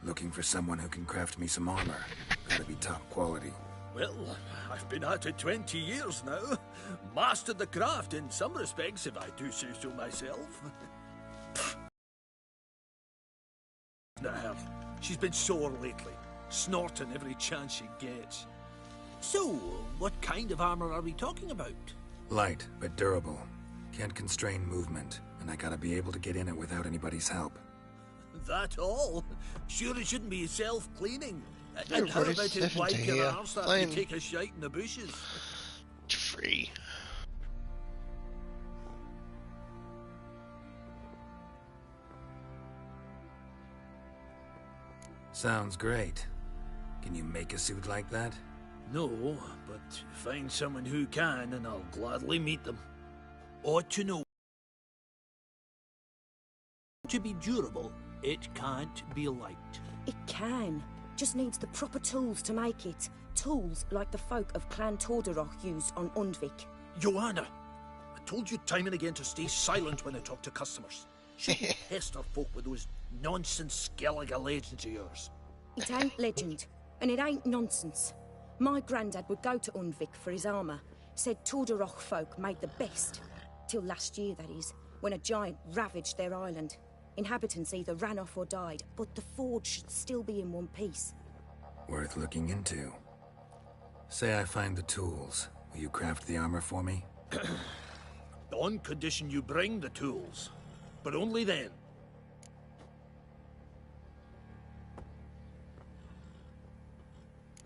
Looking for someone who can craft me some armor. Gotta be top quality. Well, I've been at it 20 years now. Mastered the craft in some respects, if I do say so myself. Now, she's been sore lately, snorting every chance she gets. So, what kind of armor are we talking about? Light, but durable. Can't constrain movement, and I gotta be able to get in it without anybody's help. That all? Sure it shouldn't be self-cleaning. And how about it wipe your arse after you take a shite in the bushes? Free. Sounds great. Can you make a suit like that? No, but find someone who can and I'll gladly meet them. Ought to know. To be durable, it can't be light. It can. Just needs the proper tools to make it. Tools like the folk of Clan Torderoch used on Undvik. Joanna, I told you time and again to stay silent when I talk to customers. Shouldn't pester folk with those nonsense Skellige legends of yours. It ain't legend, and it ain't nonsense. My granddad would go to Undvik for his armour. Said Torderoch folk made the best. Till last year, that is, when a giant ravaged their island. Inhabitants either ran off or died, but the forge should still be in one piece. Worth looking into. Say I find the tools. Will you craft the armor for me? On condition you bring the tools. But only then.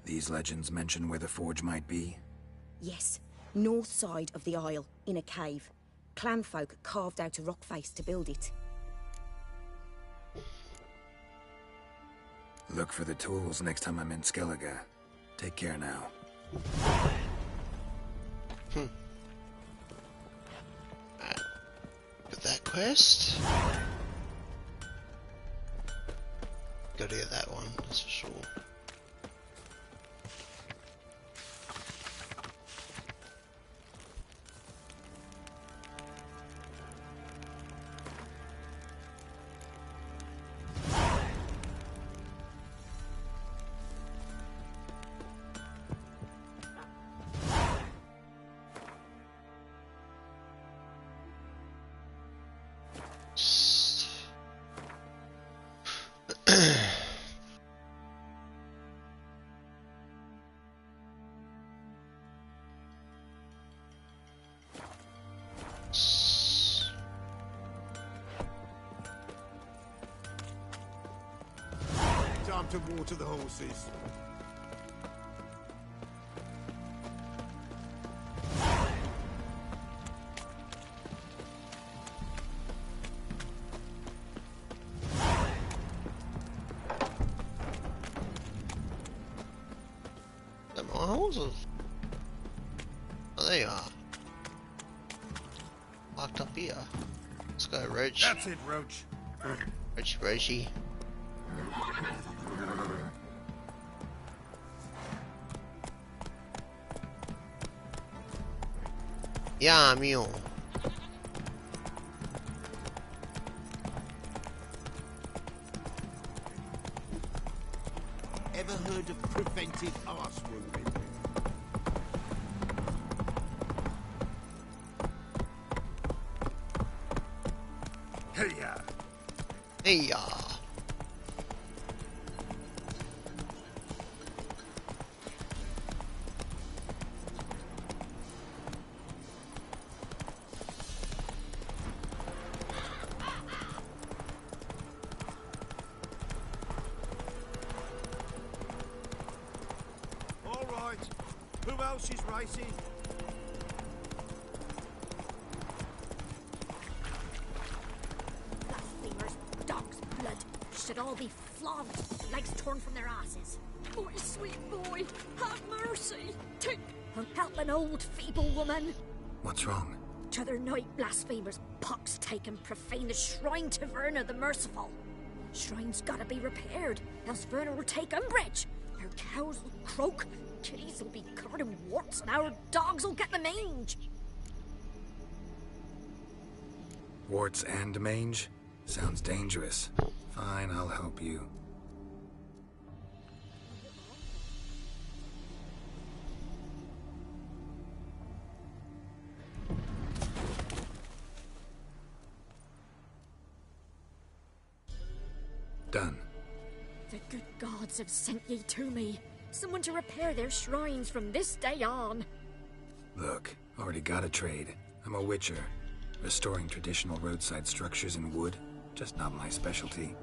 These legends mention where the forge might be? Yes, north side of the isle, in a cave. Clanfolk carved out a rock face to build it. Look for the tools next time I'm in Skellige. Take care now. Got that quest. Gotta get that one, that's for sure. Time to water the horses. They're my horses. Oh, there you are. Locked up here. Let's go, Roach. That's it, Roach. Roachy. Yeah, mule. Ever heard of preventive arse wounding? Hey-ya! Hey-ya. Who else is racing? Blasphemers, dog's blood, should all be flogged, legs torn from their asses. My sweet boy, have mercy. Take... Help an old, feeble woman. What's wrong? T'other night, blasphemers, pox take and profane the shrine to Verna the Merciful. Shrine's gotta be repaired, else Verna will take umbrage. Our cows will croak, kitties will be covered in warts, and our dogs will get the mange. Warts and mange? Sounds dangerous. Fine, I'll help you. done. The good gods have sent ye to me. Someone to repair their shrines from this day on. Look, already got a trade. I'm a Wicher. Restoring traditional roadside structures in wood. Just not my specialty.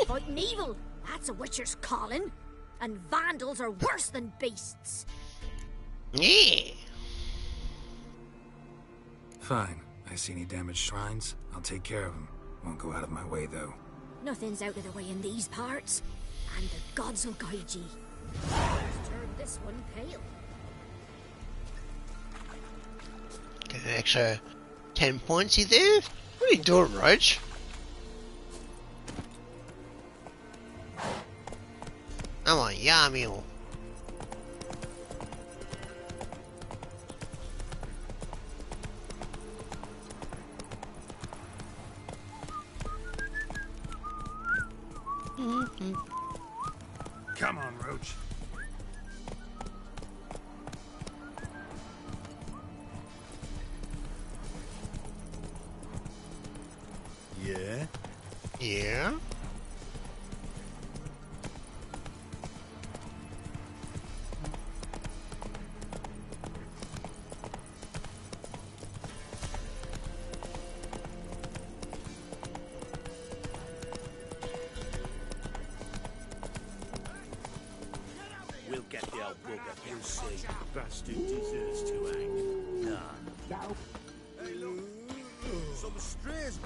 Fighting evil, that's a Witcher's calling. And vandals are worse than beasts. Yeah. Fine. I see any damaged shrines, I'll take care of them. Won't go out of my way, though. Nothing's out of the way in these parts. And the gods will guide ye. Let's turn this one pale. Get an extra 10 points you there? What are you doing, Roach? I'm on Yamil. Come on, Roach. Yeah? Yeah? We'll get the old bugger, you'll see. Bastard deserves to hang. Nah. Some strays.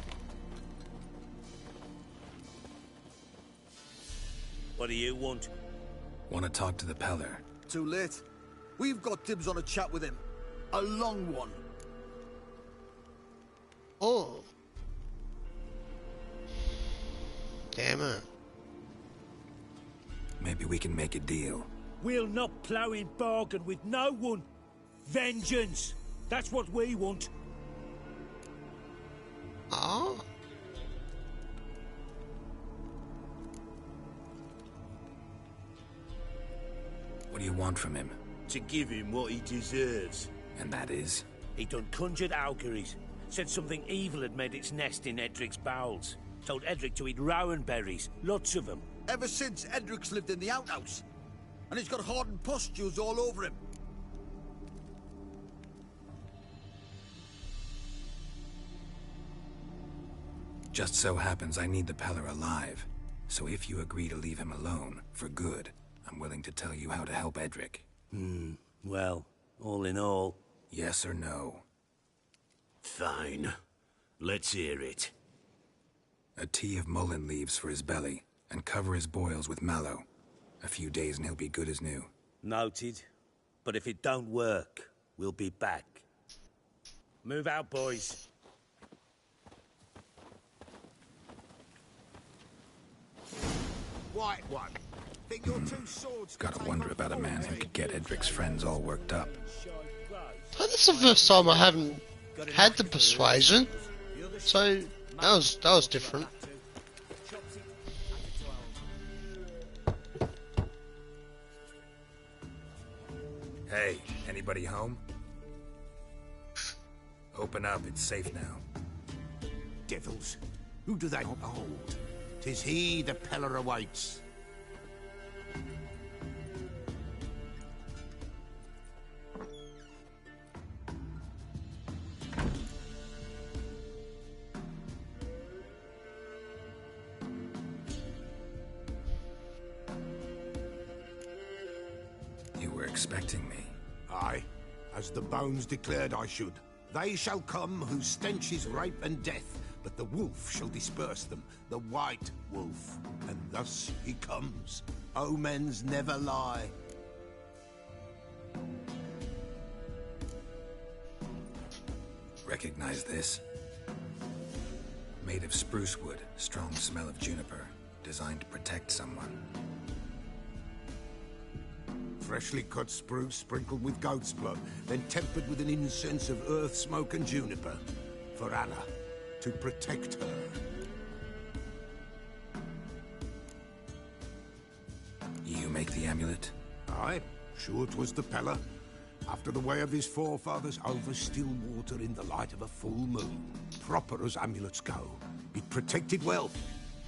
What do you want? Want to talk to the Peller? Too late. We've got dibs on a chat with him. A long one. Oh. Damn it. Maybe we can make a deal. We'll not plough in bargain with no one. Vengeance. That's what we want. Oh? What do you want from him? To give him what he deserves. And that is? He done conjured auguries. Said something evil had made its nest in Edric's bowels. Told Edric to eat rowan berries. Lots of them. Ever since Edric's lived in the outhouse. And he's got hardened pustules all over him. Just so happens I need the Peller alive. So if you agree to leave him alone, for good, I'm willing to tell you how to help Edric. Well, all in all... Yes or no? Fine. Let's hear it. A tea of mullein leaves for his belly, and cover his boils with mallow. A few days and he'll be good as new. Noted. But if it don't work, we'll be back. Move out, boys. White one. Think your two swords can Gotta take wonder on about a four, man who eh? could get Edric's friends all worked up. That's the first time I haven't had the persuasion. So that was different. Hey, anybody home? Open up, it's safe now. Devils. Who do they not hold? 'Tis he the Peller awaits. You were expecting me. Aye, as the bones declared I should. They shall come whose stench is rape and death, but the wolf shall disperse them, the white wolf. And thus he comes. Omens never lie. Recognize this? Made of spruce wood, strong smell of juniper. Designed to protect someone. Freshly cut spruce sprinkled with goat's blood, then tempered with an incense of earth, smoke and juniper. For Anna, to protect her. You make the amulet? Aye, sure 'twas the Peller. After the way of his forefathers, over still water in the light of a full moon. Proper as amulets go. It protected well.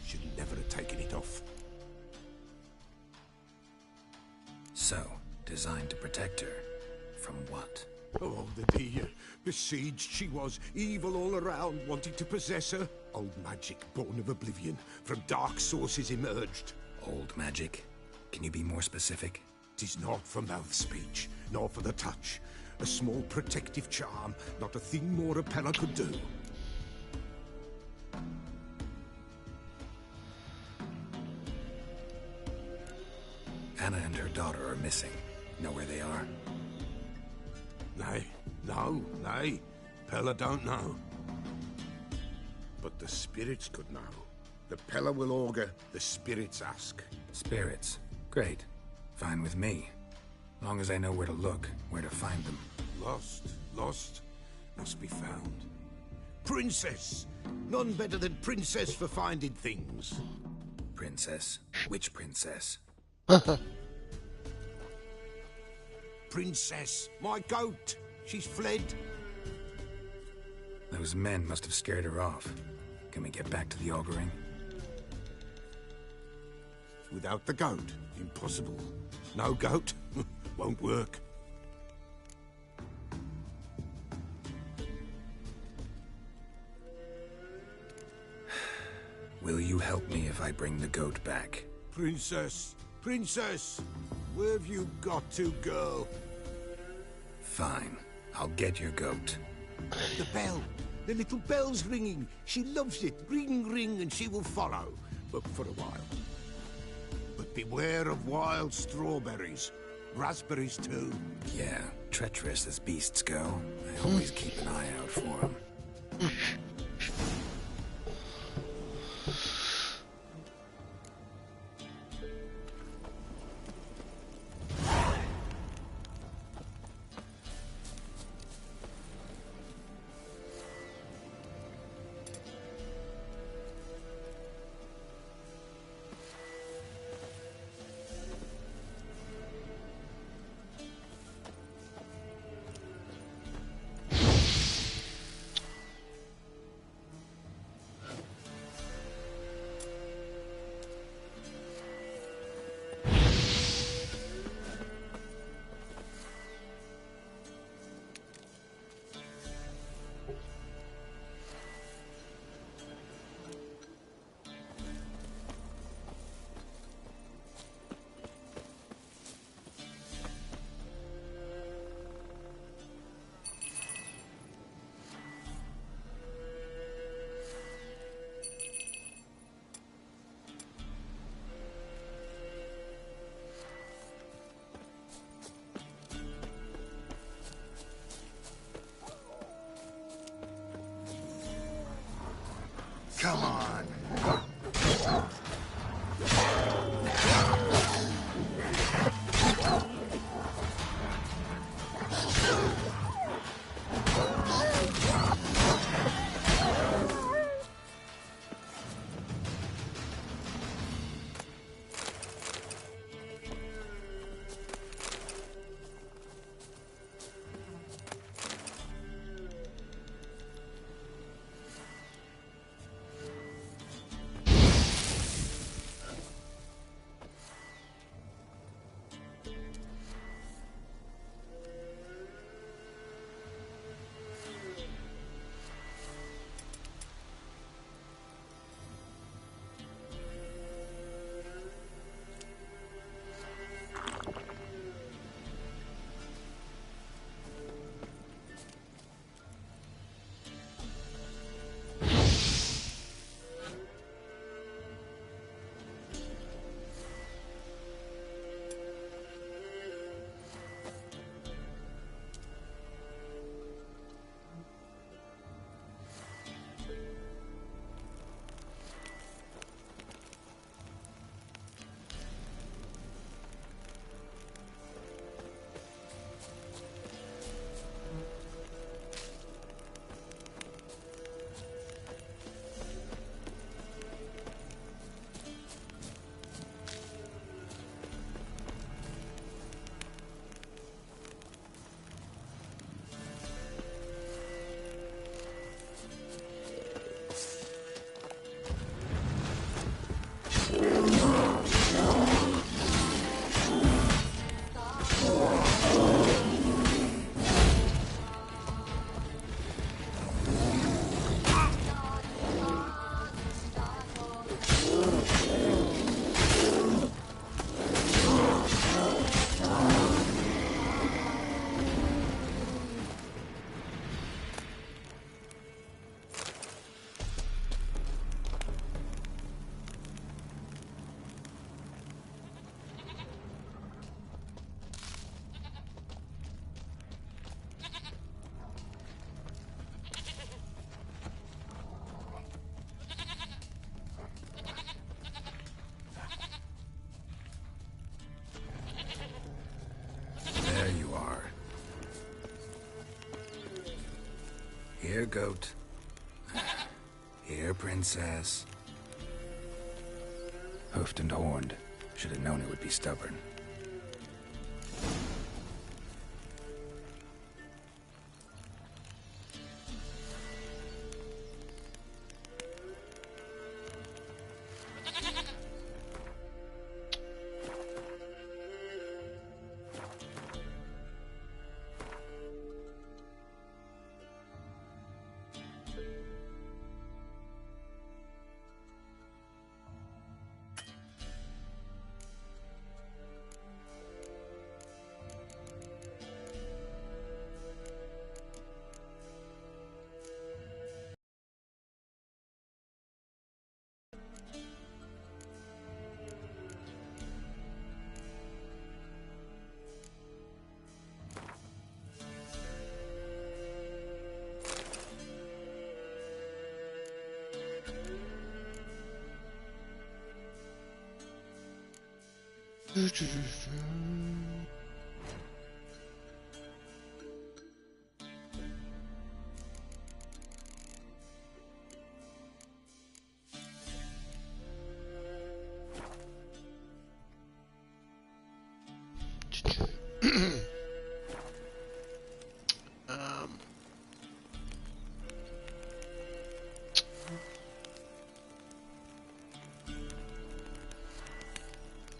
Should never have taken it off. So, designed to protect her. From what? Oh, the besieged she was, evil all around, wanting to possess her. Old magic, born of oblivion, from dark sources emerged. Old magic? Can you be more specific? 'Tis not for mouth speech, nor for the touch. A small protective charm, not a thing more a Pella could do. Anna and her daughter are missing. Know where they are? Nay, nay. Pella don't know. But the spirits could know. The Pella will augur, the spirits ask. Spirits. Great. Fine with me. Long as I know where to look, where to find them. Lost, must be found. Princess! None better than Princess for finding things. Princess? Which princess? Princess, my goat! She's fled. Those men must have scared her off. Can we get back to the auguring? Without the goat, impossible. No goat, won't work. Will you help me if I bring the goat back? Princess, where have you got to, girl? Fine. I'll get your goat. The bell. The little bell's ringing. She loves it. Ring, ring, and she will follow. But for a while. But beware of wild strawberries. Raspberries, too. Yeah, treacherous as beasts go. I always keep an eye out for them. Come on. Here, goat. Here, princess. Hoofed and horned. Should have known it would be stubborn.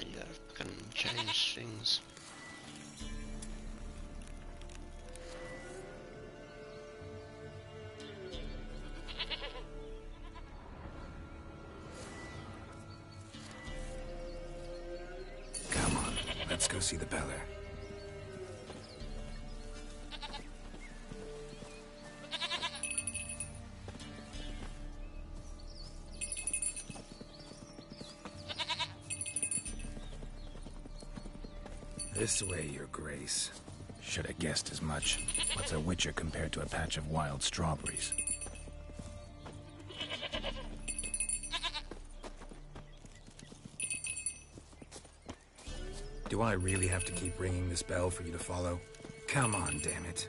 Yeah, I can change things. Come on, let's go see the Peller. This way, Your Grace. Should have guessed as much. What's a Wicher compared to a patch of wild strawberries? Do I really have to keep ringing this bell for you to follow? Come on, damn it.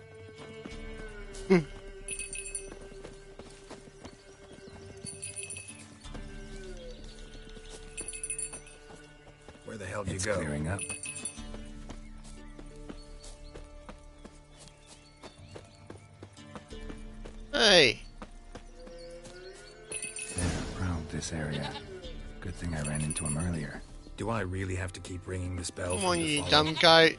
Where the hell did you go? It's clearing up. Hey! They're around this area. Good thing I ran into him earlier. Do I really have to keep ringing this bell? Come on, you dumb goat.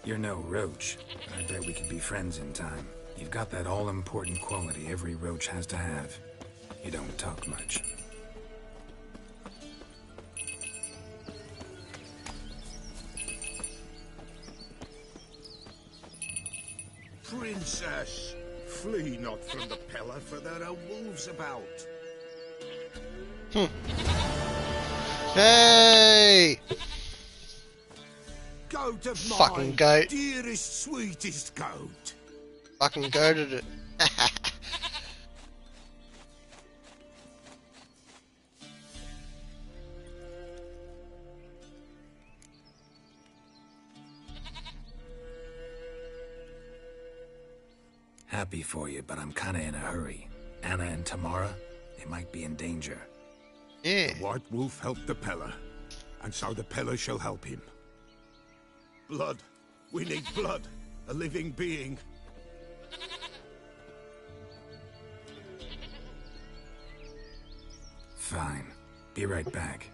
You're no roach, but I bet we could be friends in time. You've got that all-important quality every roach has to have. You don't talk much. Princess, flee not from the Peller, for there are wolves about. Hey! Goat of Fucking mine, goat. dearest, sweetest goat. Fucking goated it. Happy for you, but I'm kinda in a hurry. Anna and Tamara, they might be in danger. Yeah. The White Wolf helped the Peller, and so the Peller shall help him. Blood. We need blood. A living being. Fine. Be right back.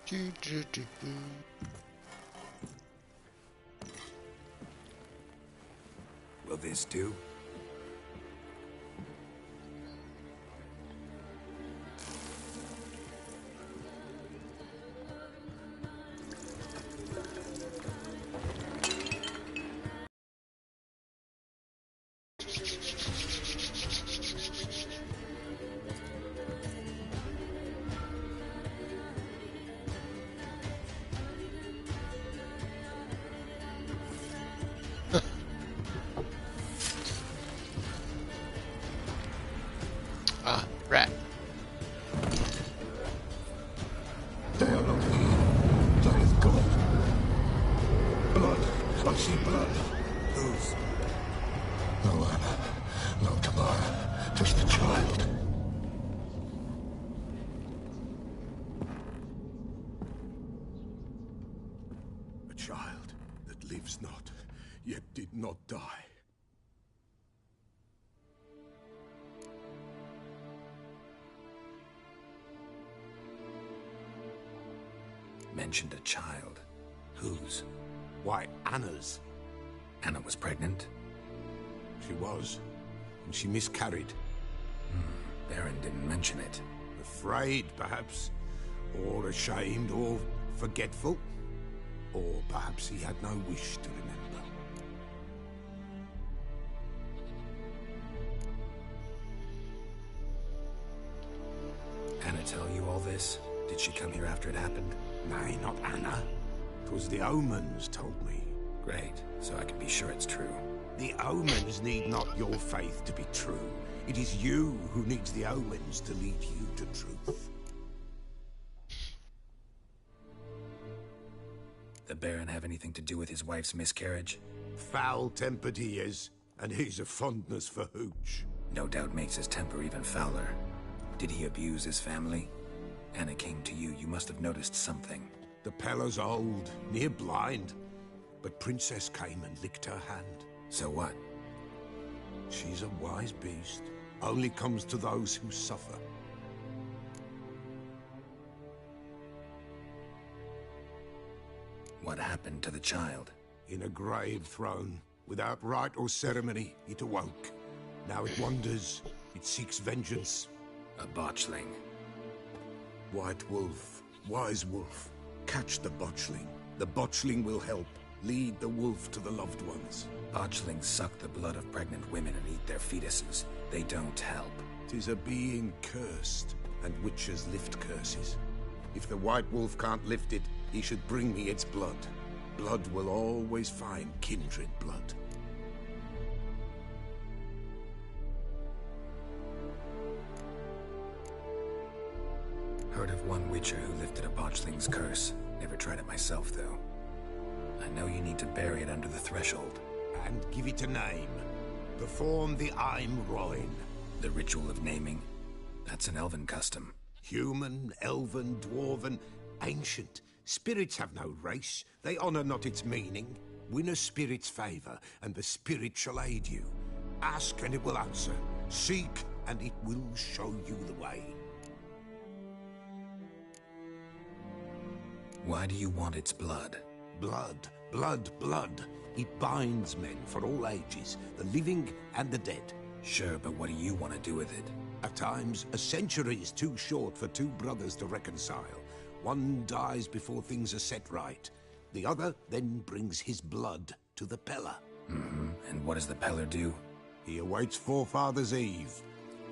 Do. Will this too? Ah, rat. They are not here. That is God. Blood. I see blood. Whose? No Anna. No Tamara. Just a child. A child that lives not, yet did not die. Mentioned a child. Whose? Why, Anna's. Anna was pregnant? She was, and she miscarried. Baron didn't mention it. Afraid, perhaps, or ashamed, or forgetful. Or perhaps he had no wish to remember. Anna tell you all this? Did she come here after it happened? Nay, not Anna. 'Twas the omens told me. Great, so I can be sure it's true. The omens need not your faith to be true. It is you who needs the omens to lead you to truth. The Baron have anything to do with his wife's miscarriage? Foul-tempered he is, and he's a fondness for hooch. No doubt makes his temper even fouler. Did he abuse his family? Anna came to you, you must have noticed something. The Pella's old, near blind, but Princess came and licked her hand. So what? She's a wise beast. Only comes to those who suffer. What happened to the child? In a grave thrown, without rite or ceremony, it awoke. Now it wanders, it seeks vengeance. A botchling. White wolf, wise wolf, catch the botchling. The botchling will help, lead the wolf to the loved ones. Botchlings suck the blood of pregnant women and eat their fetuses. They don't help. 'Tis a being cursed, and witches lift curses. If the white wolf can't lift it, he should bring me its blood. Blood will always find kindred blood. Heard of one Wicher who lifted a botchling's curse. Never tried it myself, though. I know you need to bury it under the threshold. And give it a name. Perform the Aim Roin. The ritual of naming? That's an elven custom. Human, elven, dwarven, ancient. Spirits have no race. They honor not its meaning. Win a spirit's favor, and the spirit shall aid you. Ask, and it will answer. Seek, and it will show you the way. Why do you want its blood? Blood, blood, blood. It binds men for all ages, the living and the dead. Sure, but what do you want to do with it? At times, a century is too short for two brothers to reconcile. One dies before things are set right. The other then brings his blood to the Pella. And what does the Peller do? He awaits Forefathers' Eve.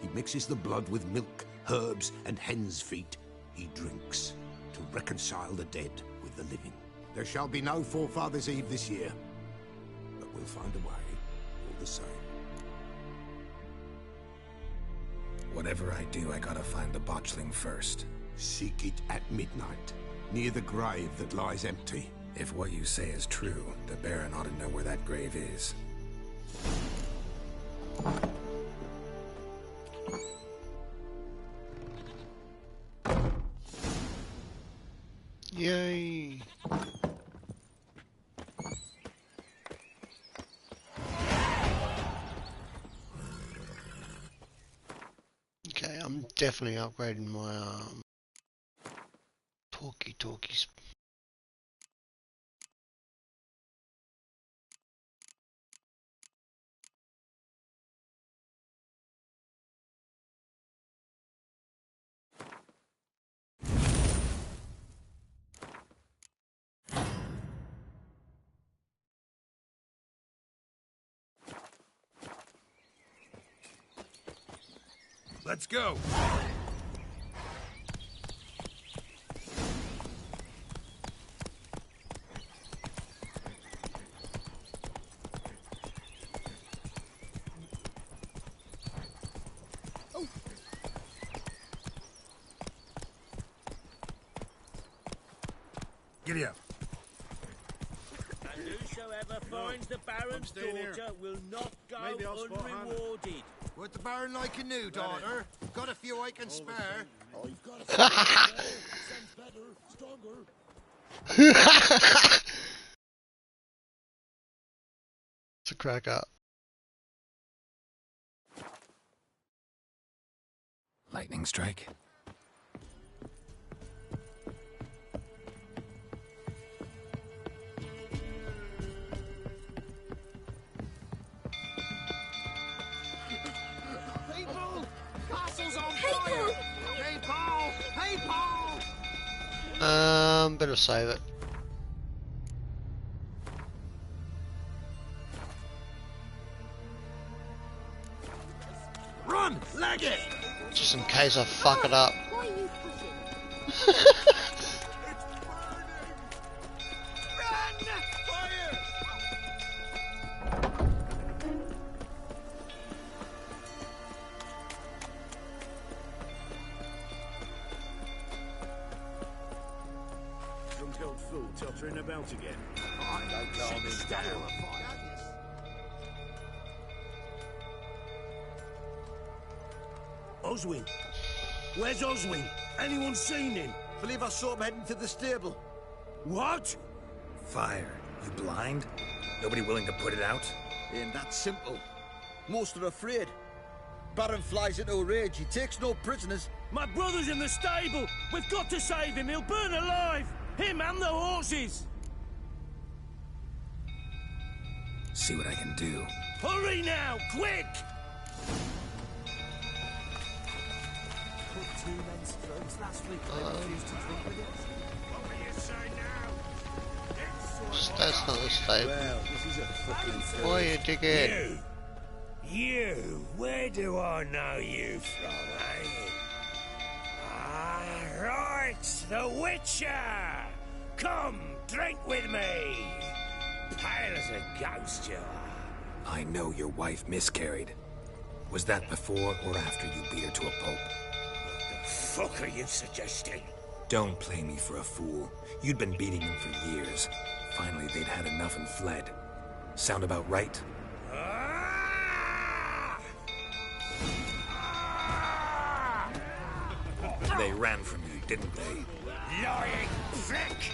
He mixes the blood with milk, herbs, and hen's feet. He drinks to reconcile the dead with the living. There shall be no Forefathers' Eve this year, but we'll find a way all the same. Whatever I do, I gotta find the botchling first. Seek it at midnight, near the grave that lies empty. If what you say is true, the Baron ought to know where that grave is. Yay! Okay, I'm definitely upgrading my talkie-talkies. Let's go. Giddy up. And whosoever finds the Baron's daughter will not go unrewarded. Would the Baron like a new daughter? Got a few I can spare. I've got a few. Sounds better, stronger. It's a crack up. Lightning strike. People! Castle's on fire! Hey, Paul! Hey, Paul! Better save it. Run! Leg it! Just in case I fuck it up. Why are you pushing? Run! Fire! Some old fool tottering about again. Don't calm him down. Oswin? Where's Oswin? Anyone seen him? Believe I saw him heading to the stable. What? Fire. You blind? Nobody willing to put it out? Ain't that simple. Most are afraid. Baron flies into a rage. He takes no prisoners. My brother's in the stable. We've got to save him. He'll burn alive. Him and the horses. See what I can do. Hurry now, quick! Put 2 men's throats last week. They refused to drink with it. What will you say now? That's not the stable. Well, this is a fucking Boy, you dickhead. You, where do I know you from, eh? Ah, right, the Wicher! Come, drink with me! Pale as a ghost you are. I know your wife miscarried. Was that before or after you beat her to a pulp? What the fuck are you suggesting? Don't play me for a fool. You'd been beating them for years. Finally, they'd had enough and fled. Sound about right? They ran from you, didn't they? Lying prick!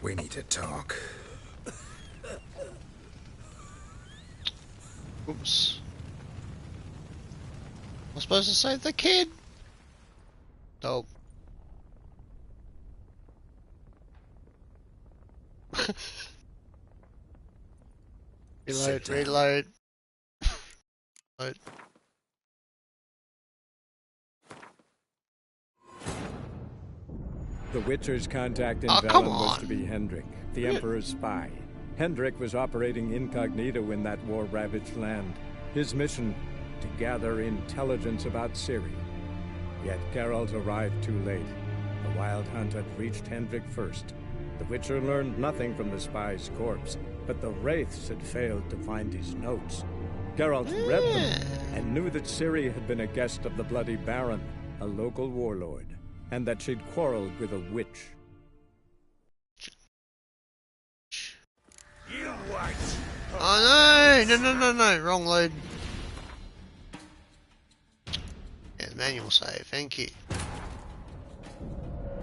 We need to talk. Oops. I'm supposed to save the kid. Nope. Reload, reload. Load. The Wicher's contact in Oh, Velen come was on. to be Hendrik, the Emperor's spy. Hendrik was operating incognito in that war-ravaged land. His mission, to gather intelligence about Ciri. Yet Geralt arrived too late. The Wild Hunt had reached Hendrik first. The Wicher learned nothing from the spy's corpse, but the Wraiths had failed to find his notes. Geralt read them and knew that Ciri had been a guest of the Bloody Baron, a local warlord, and that she'd quarreled with a witch. You wait! Oh no, wrong load. Yeah, manual save, thank you.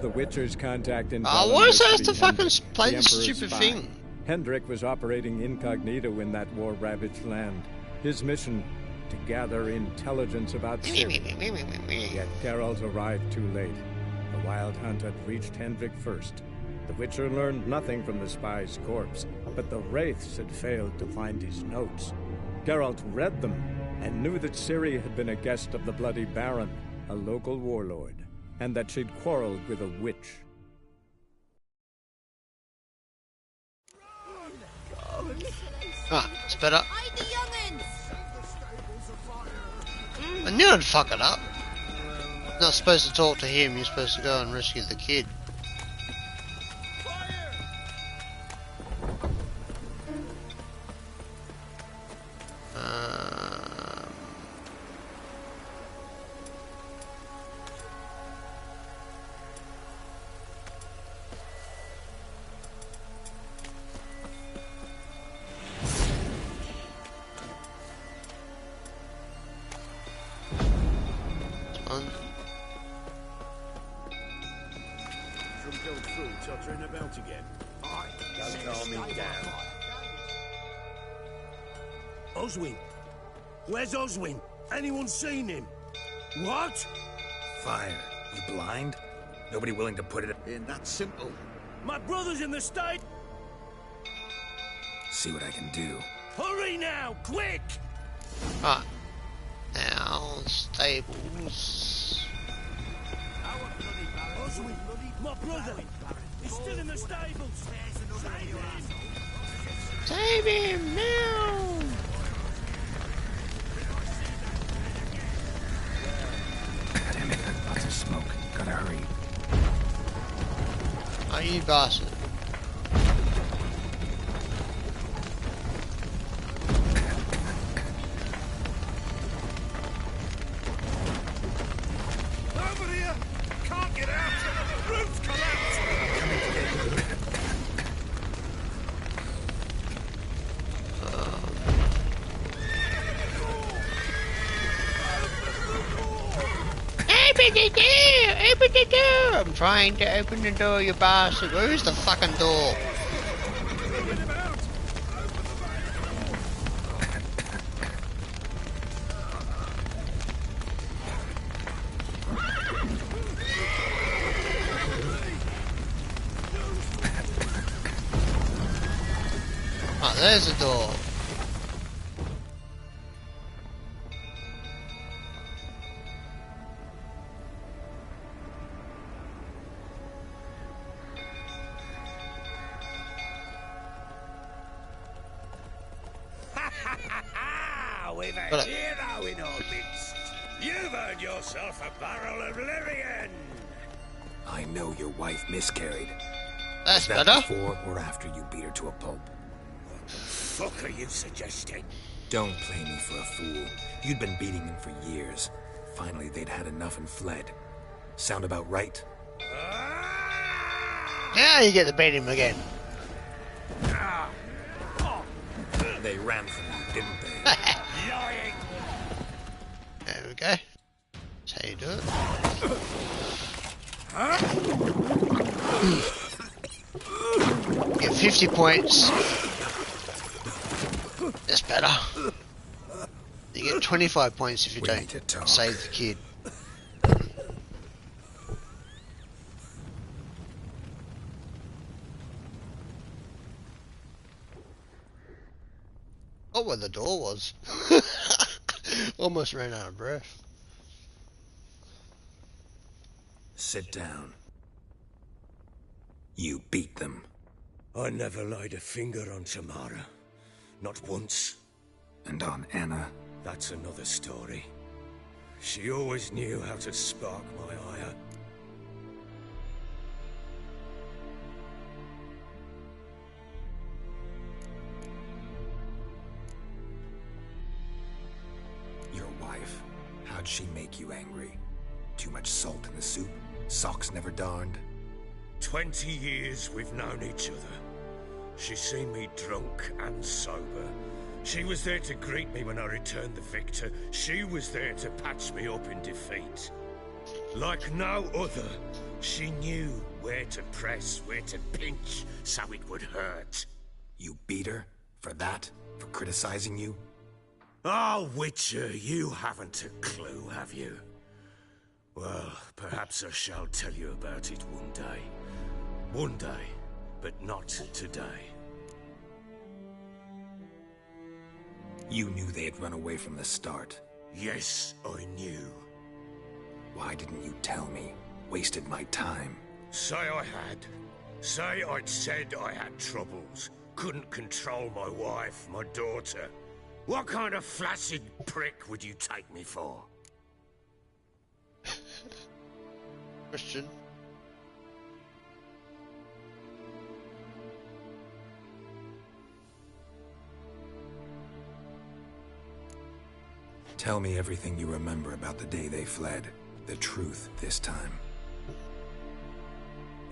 The Witcher's contact in Oh, Velen why was does I have be to fucking Hendrik, play the this Emperor's stupid spy. thing? Hendrik was operating incognito in that war-ravaged land. His mission, to gather intelligence about Ciri. Yet Geralt arrived too late. The Wild Hunt had reached Hendrik first. The Witcher learned nothing from the spy's corpse, but the wraiths had failed to find his notes. Geralt read them and knew that Ciri had been a guest of the Bloody Baron, a local warlord, and that she'd quarreled with a witch. Ah, it's better. I knew I'd fuck it up. Not supposed to talk to him, you're supposed to go and rescue the kid. Tottering about again. Don't calm me down. Oswin! Where's Oswin? Anyone seen him? What? Fire. You blind? Nobody willing to put it In that simple. My brother's in the state! See what I can do. Hurry now, quick! Right. Now, stables. Oswin, my brother! He's still in the stables! Save him! Save him now! Damn it, lots of smoke. Gotta hurry. Oh, you bastard. Over here! Can't get out! Roof's collapsed! Open the door! Open the door! I'm trying to open the door, you bastard. Where's the fucking door? Oh, there's the door. We've a hero in our midst. You've earned yourself a barrel of Lyrian. I know your wife miscarried. That's Was that better. before or after you beat her to a pulp? What the fuck are you suggesting? Don't play me for a fool. You'd been beating them for years. Finally, they'd had enough and fled. Sound about right? Now you get to beat him again. They ran from you, didn't they? Lying! There we go. That's how you do it. Get 50 points. That's better. You get 25 points if you We need to don't talk. save the kid. Oh, where the door was. Almost ran out of breath. Sit down. You beat them. I never laid a finger on Tamara. Not once. And on Anna. That's another story. She always knew how to spark my ire. Your wife. How'd she make you angry? Too much salt in the soup? Socks never darned? 20 years we've known each other. She's seen me drunk and sober. She was there to greet me when I returned the victor. She was there to patch me up in defeat. Like no other, she knew where to press, where to pinch, so it would hurt. You beat her? For that? For criticizing you? Oh, Wicher, you haven't a clue, have you? Well, perhaps I shall tell you about it one day. One day. but not today. You knew they had run away from the start. Yes, I knew. Why didn't you tell me? Wasted my time. Say I had. Say I'd said I had troubles. Couldn't control my wife, my daughter. What kind of flaccid prick would you take me for? Question. Tell me everything you remember about the day they fled. The truth this time.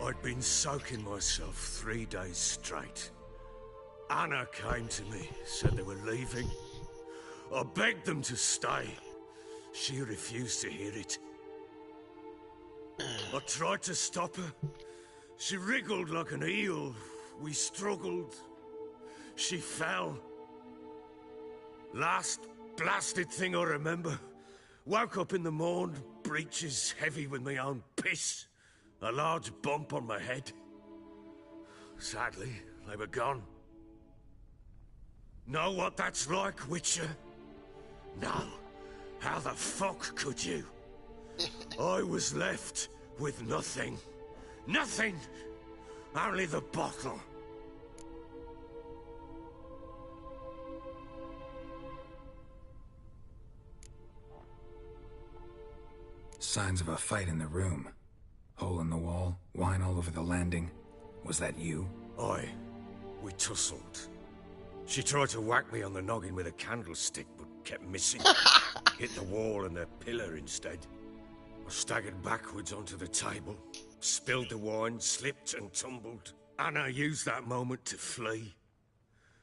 I'd been soaking myself 3 days straight. Anna came to me, said they were leaving. I begged them to stay. She refused to hear it. I tried to stop her. She wriggled like an eel. We struggled. She fell. Last blasted thing I remember. Woke up in the morn, breeches heavy with my own piss. A large bump on my head. Sadly, they were gone. Know what that's like, Wicher? No. How the fuck could you? I was left with nothing. Nothing! Only the bottle. Signs of a fight in the room. Hole in the wall, wine all over the landing. Was that you? Aye. We tussled. She tried to whack me on the noggin with a candlestick, but kept missing. Hit the wall and the pillar instead. I staggered backwards onto the table, spilled the wine, slipped and tumbled. Anna used that moment to flee.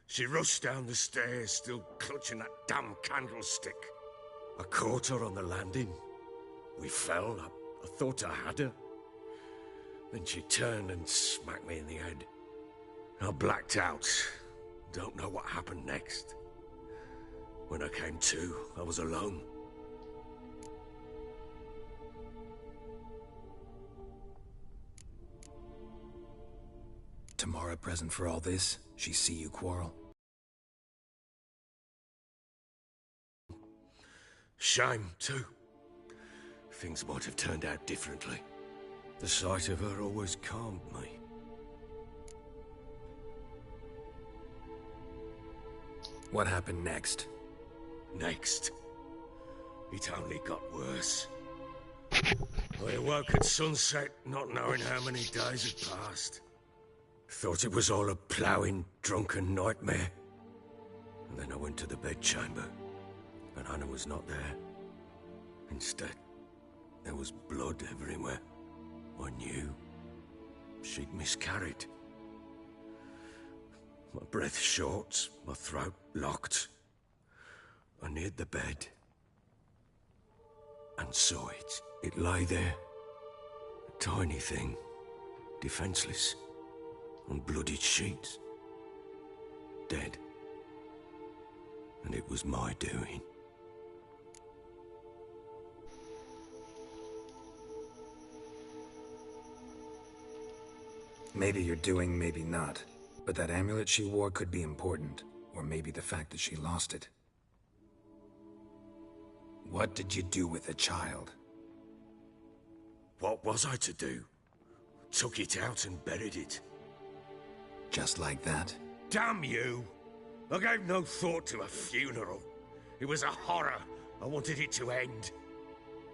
She rushed down the stairs, still clutching that damn candlestick. I caught her on the landing. We fell. I thought I had her. Then she turned and smacked me in the head. I blacked out. Don't know what happened next. When I came to, I was alone. Tamara present for all this? She see you quarrel? Shame, too. Things might have turned out differently. The sight of her always calmed me. What happened next? Next? It only got worse. I awoke at sunset, not knowing how many days had passed. Thought it was all a ploughing, drunken nightmare. And then I went to the bedchamber, but Anna was not there. Instead, there was blood everywhere. I knew she'd miscarried. My breath short, my throat locked. I neared the bed and saw it. It lay there, a tiny thing, defenseless, on bloodied sheets, dead. And it was my doing. Maybe you're doing, maybe not. But that amulet she wore could be important. Or maybe the fact that she lost it. What did you do with the child? What was I to do? Took it out and buried it. Just like that? Damn you! I gave no thought to a funeral. It was a horror. I wanted it to end.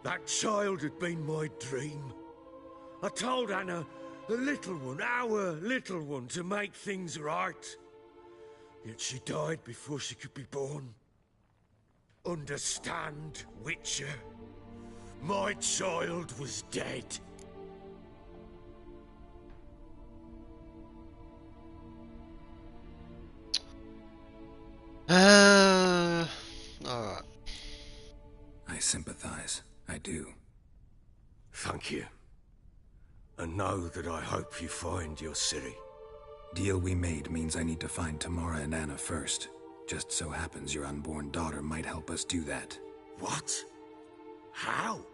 That child had been my dream. I told Anna, the little one, our little one, to make things right. Yet she died before she could be born. Understand, Wicher? My child was dead. Alright. I sympathize. I do. Thank you. And know that I hope you find your Ciri. Deal we made means I need to find Tamara and Anna first. Just so happens your unborn daughter might help us do that. What? How?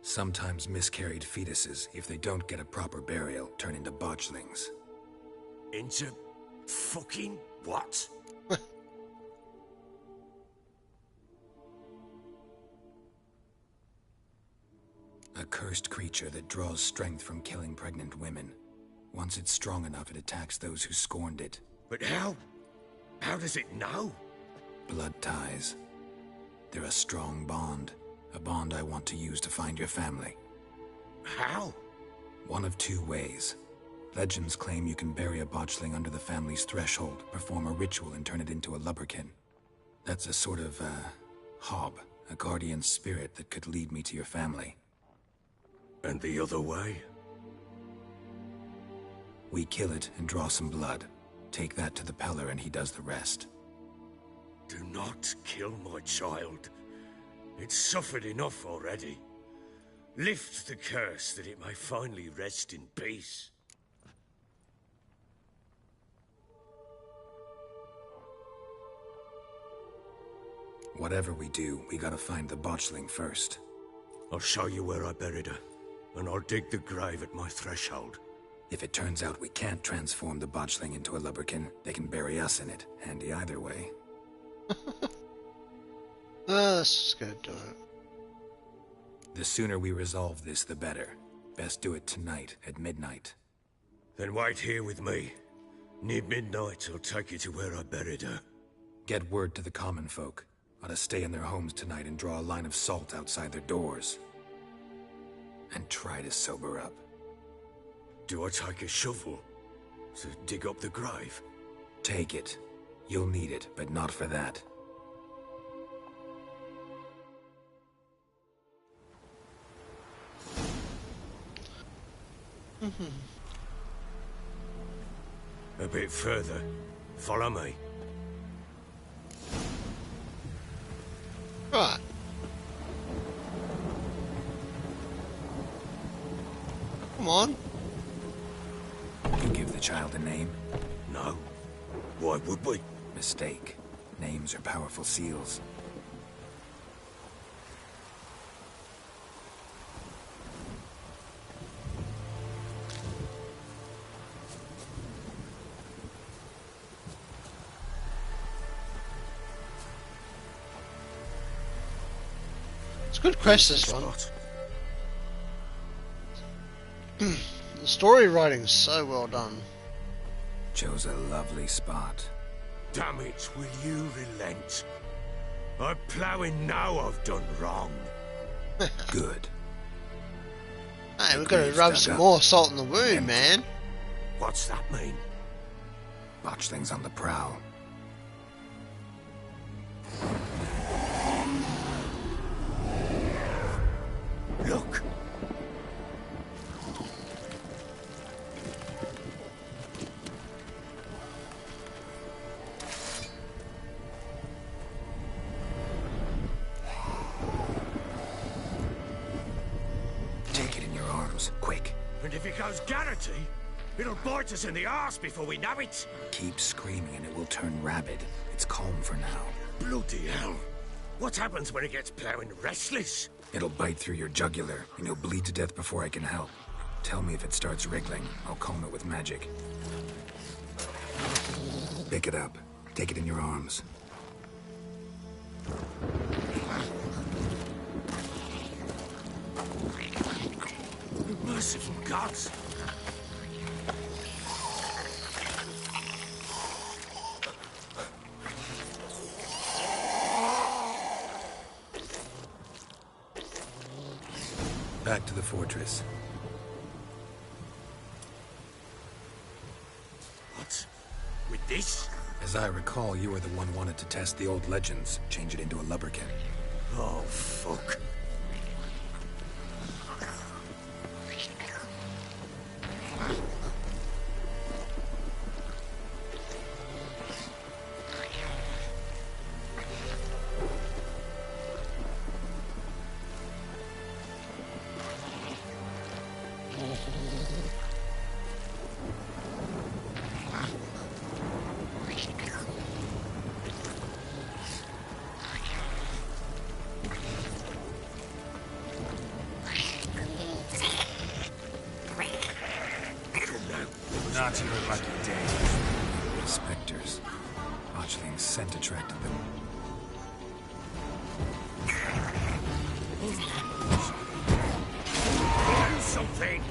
Sometimes miscarried fetuses, if they don't get a proper burial, turn into botchlings. Into fucking what? A cursed creature that draws strength from killing pregnant women. Once it's strong enough, it attacks those who scorned it. But how? How does it know? Blood ties. They're a strong bond. A bond I want to use to find your family. How? One of two ways. Legends claim you can bury a botchling under the family's threshold, perform a ritual, and turn it into a lubberkin. That's a sort of, hob, a guardian spirit that could lead me to your family. And the other way? We kill it and draw some blood. Take that to the Peller and he does the rest. Do not kill my child. It's suffered enough already. Lift the curse that it may finally rest in peace. Whatever we do, we gotta find the botchling first. I'll show you where I buried her, and I'll dig the grave at my threshold. If it turns out we can't transform the botchling into a lubberkin, they can bury us in it. Handy either way. Let's just go do it. The sooner we resolve this, the better. Best do it tonight, at midnight. Then wait here with me. Near midnight, I'll take you to where I buried her. Get word to the common folk. Ought to stay in their homes tonight and draw a line of salt outside their doors. And try to sober up. Do I take a shovel to dig up the grave? Take it. You'll need it, but not for that. A bit further. Follow me. Right. Come on. You give the child a name? No. Why would we? Mistake. Names are powerful seals. It's a good quest, this one. The story writing's so well done. Chose a lovely spot. Damn it, will you relent? I'm ploughing now I've done wrong. Good. Hey, we've got to rub some more salt in the wound, man. What's that mean? Botchling's on the prowl. Look! Take it in your arms, quick. And if it goes Garrity, it'll bite us in the arse before we know it. Keep screaming and it will turn rabid. It's calm for now. Bloody hell. What happens when it gets ploughing restless? It'll bite through your jugular, and you'll bleed to death before I can help. Tell me if it starts wriggling. I'll calm it with magic. Pick it up. Take it in your arms. Merciful gods! Back to the fortress. What? With this? As I recall, you were the one wanted to test the old legends, change it into a lubberkin. Oh, fuck. Not your lucky day. scent attracted them. Do something!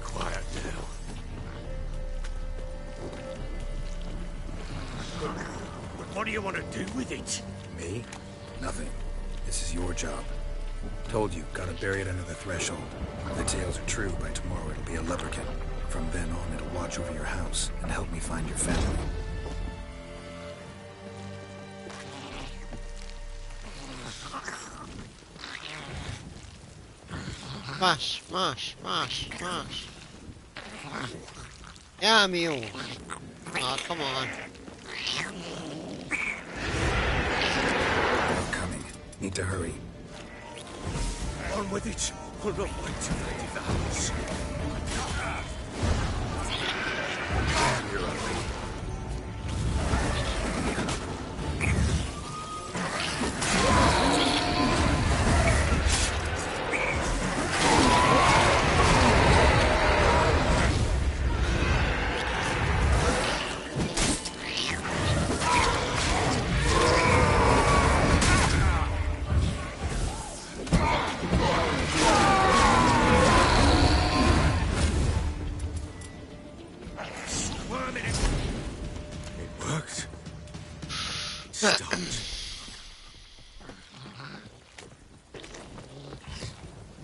Quiet now. But what do you want to do with it? Me? Nothing. This is your job. Told you, gotta bury it under the threshold. If the tales are true, by tomorrow it'll be a lubberkin. From then on, it'll watch over your house and help me find your family. Mash, mash, mash, mash. Yeah, mule. Oh, come on. I'm coming. Need to hurry. On with it. We'll not wait till they leave the house. You're ugly.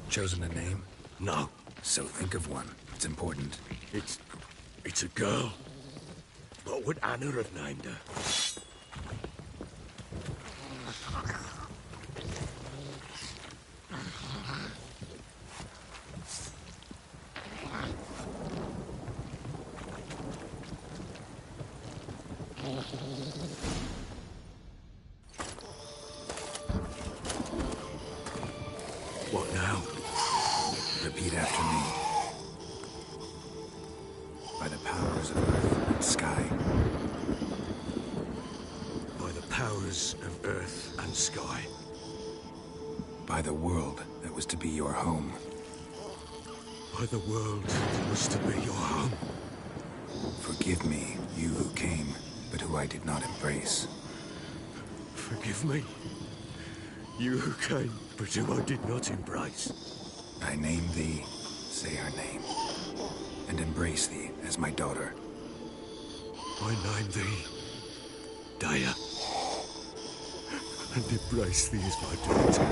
Chosen a name? No. So think of one. It's important. It's a girl. What would Anna have named her? What now? Repeat after me. By the powers of earth and sky. By the powers of earth and sky. By the world that was to be your home. By the world that was to be your home. Forgive me, you who came, but who I did not embrace. Forgive me. You who came, but who I did not embrace. I name thee, say her name, and embrace thee as my daughter. I name thee, Daya, and embrace thee as my daughter.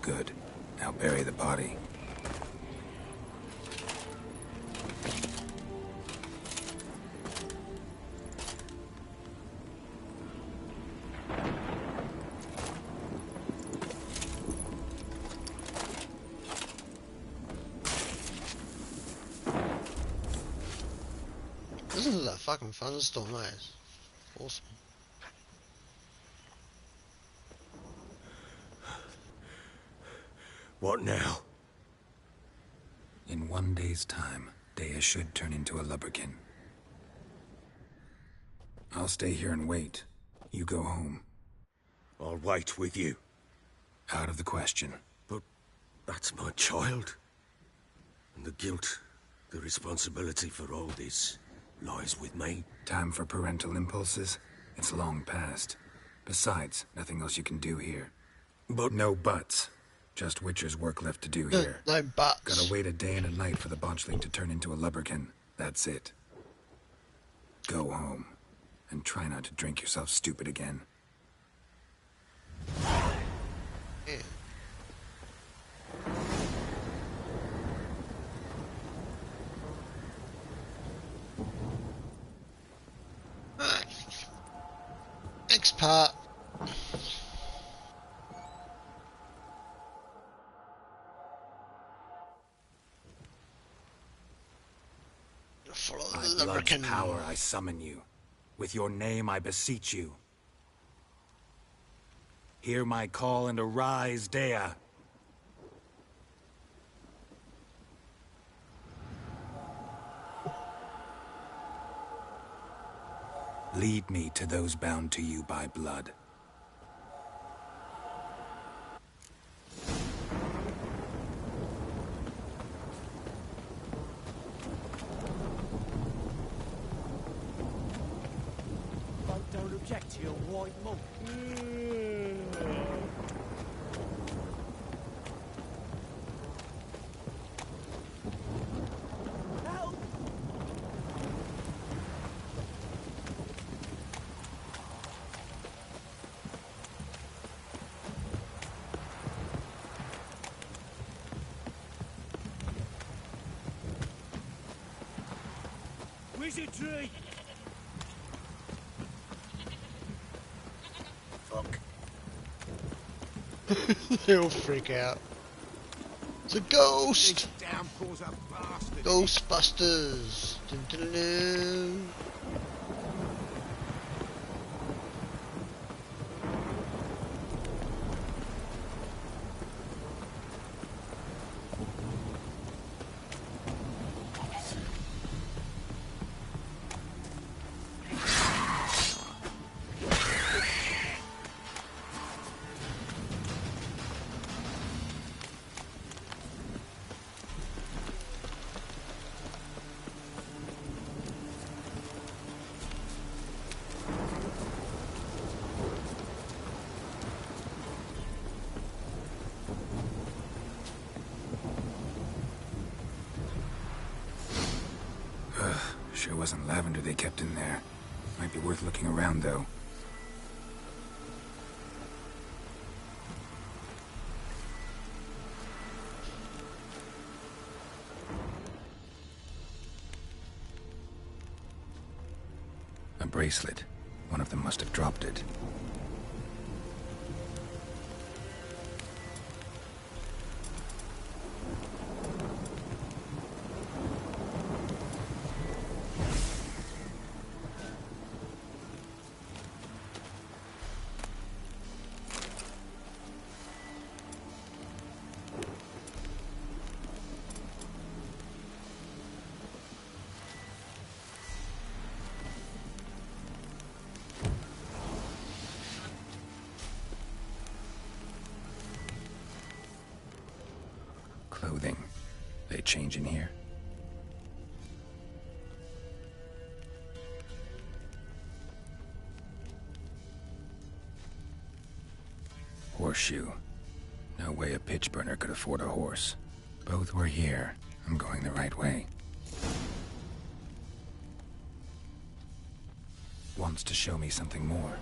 Good. Now bury the body. Listen to that fucking thunderstorm, mate. It's awesome. What now? In 1 day's time, Daya should turn into a lubberkin. I'll stay here and wait. You go home. I'll wait with you. Out of the question. But that's my child. And the guilt, the responsibility for all this lies with me. Time for parental impulses? It's long past. Besides, nothing else you can do here. But no buts. Just Wicher's work left to do here. No buts. Gotta wait a day and a night for the botchling to turn into a lubberkin. That's it. Go home. And try not to drink yourself stupid again. Yeah. Next part. Follow By the blood's Lurkin. power I summon you. With your name I beseech you. Hear my call and arise, Dea. Lead me to those bound to you by blood. Don't object to your white monk. Help! Wizardry! Fuck. They'll freak out. It's a ghost! This downpour's a bastard. Ghostbusters! Dun, dun, dun, dun. Sure wasn't lavender they kept in there. Might be worth looking around, though. A bracelet. One of them must have dropped it. Clothing. They change in here? Horseshoe. No way a pitch burner could afford a horse. Both were here. I'm going the right way. Wants to show me something more.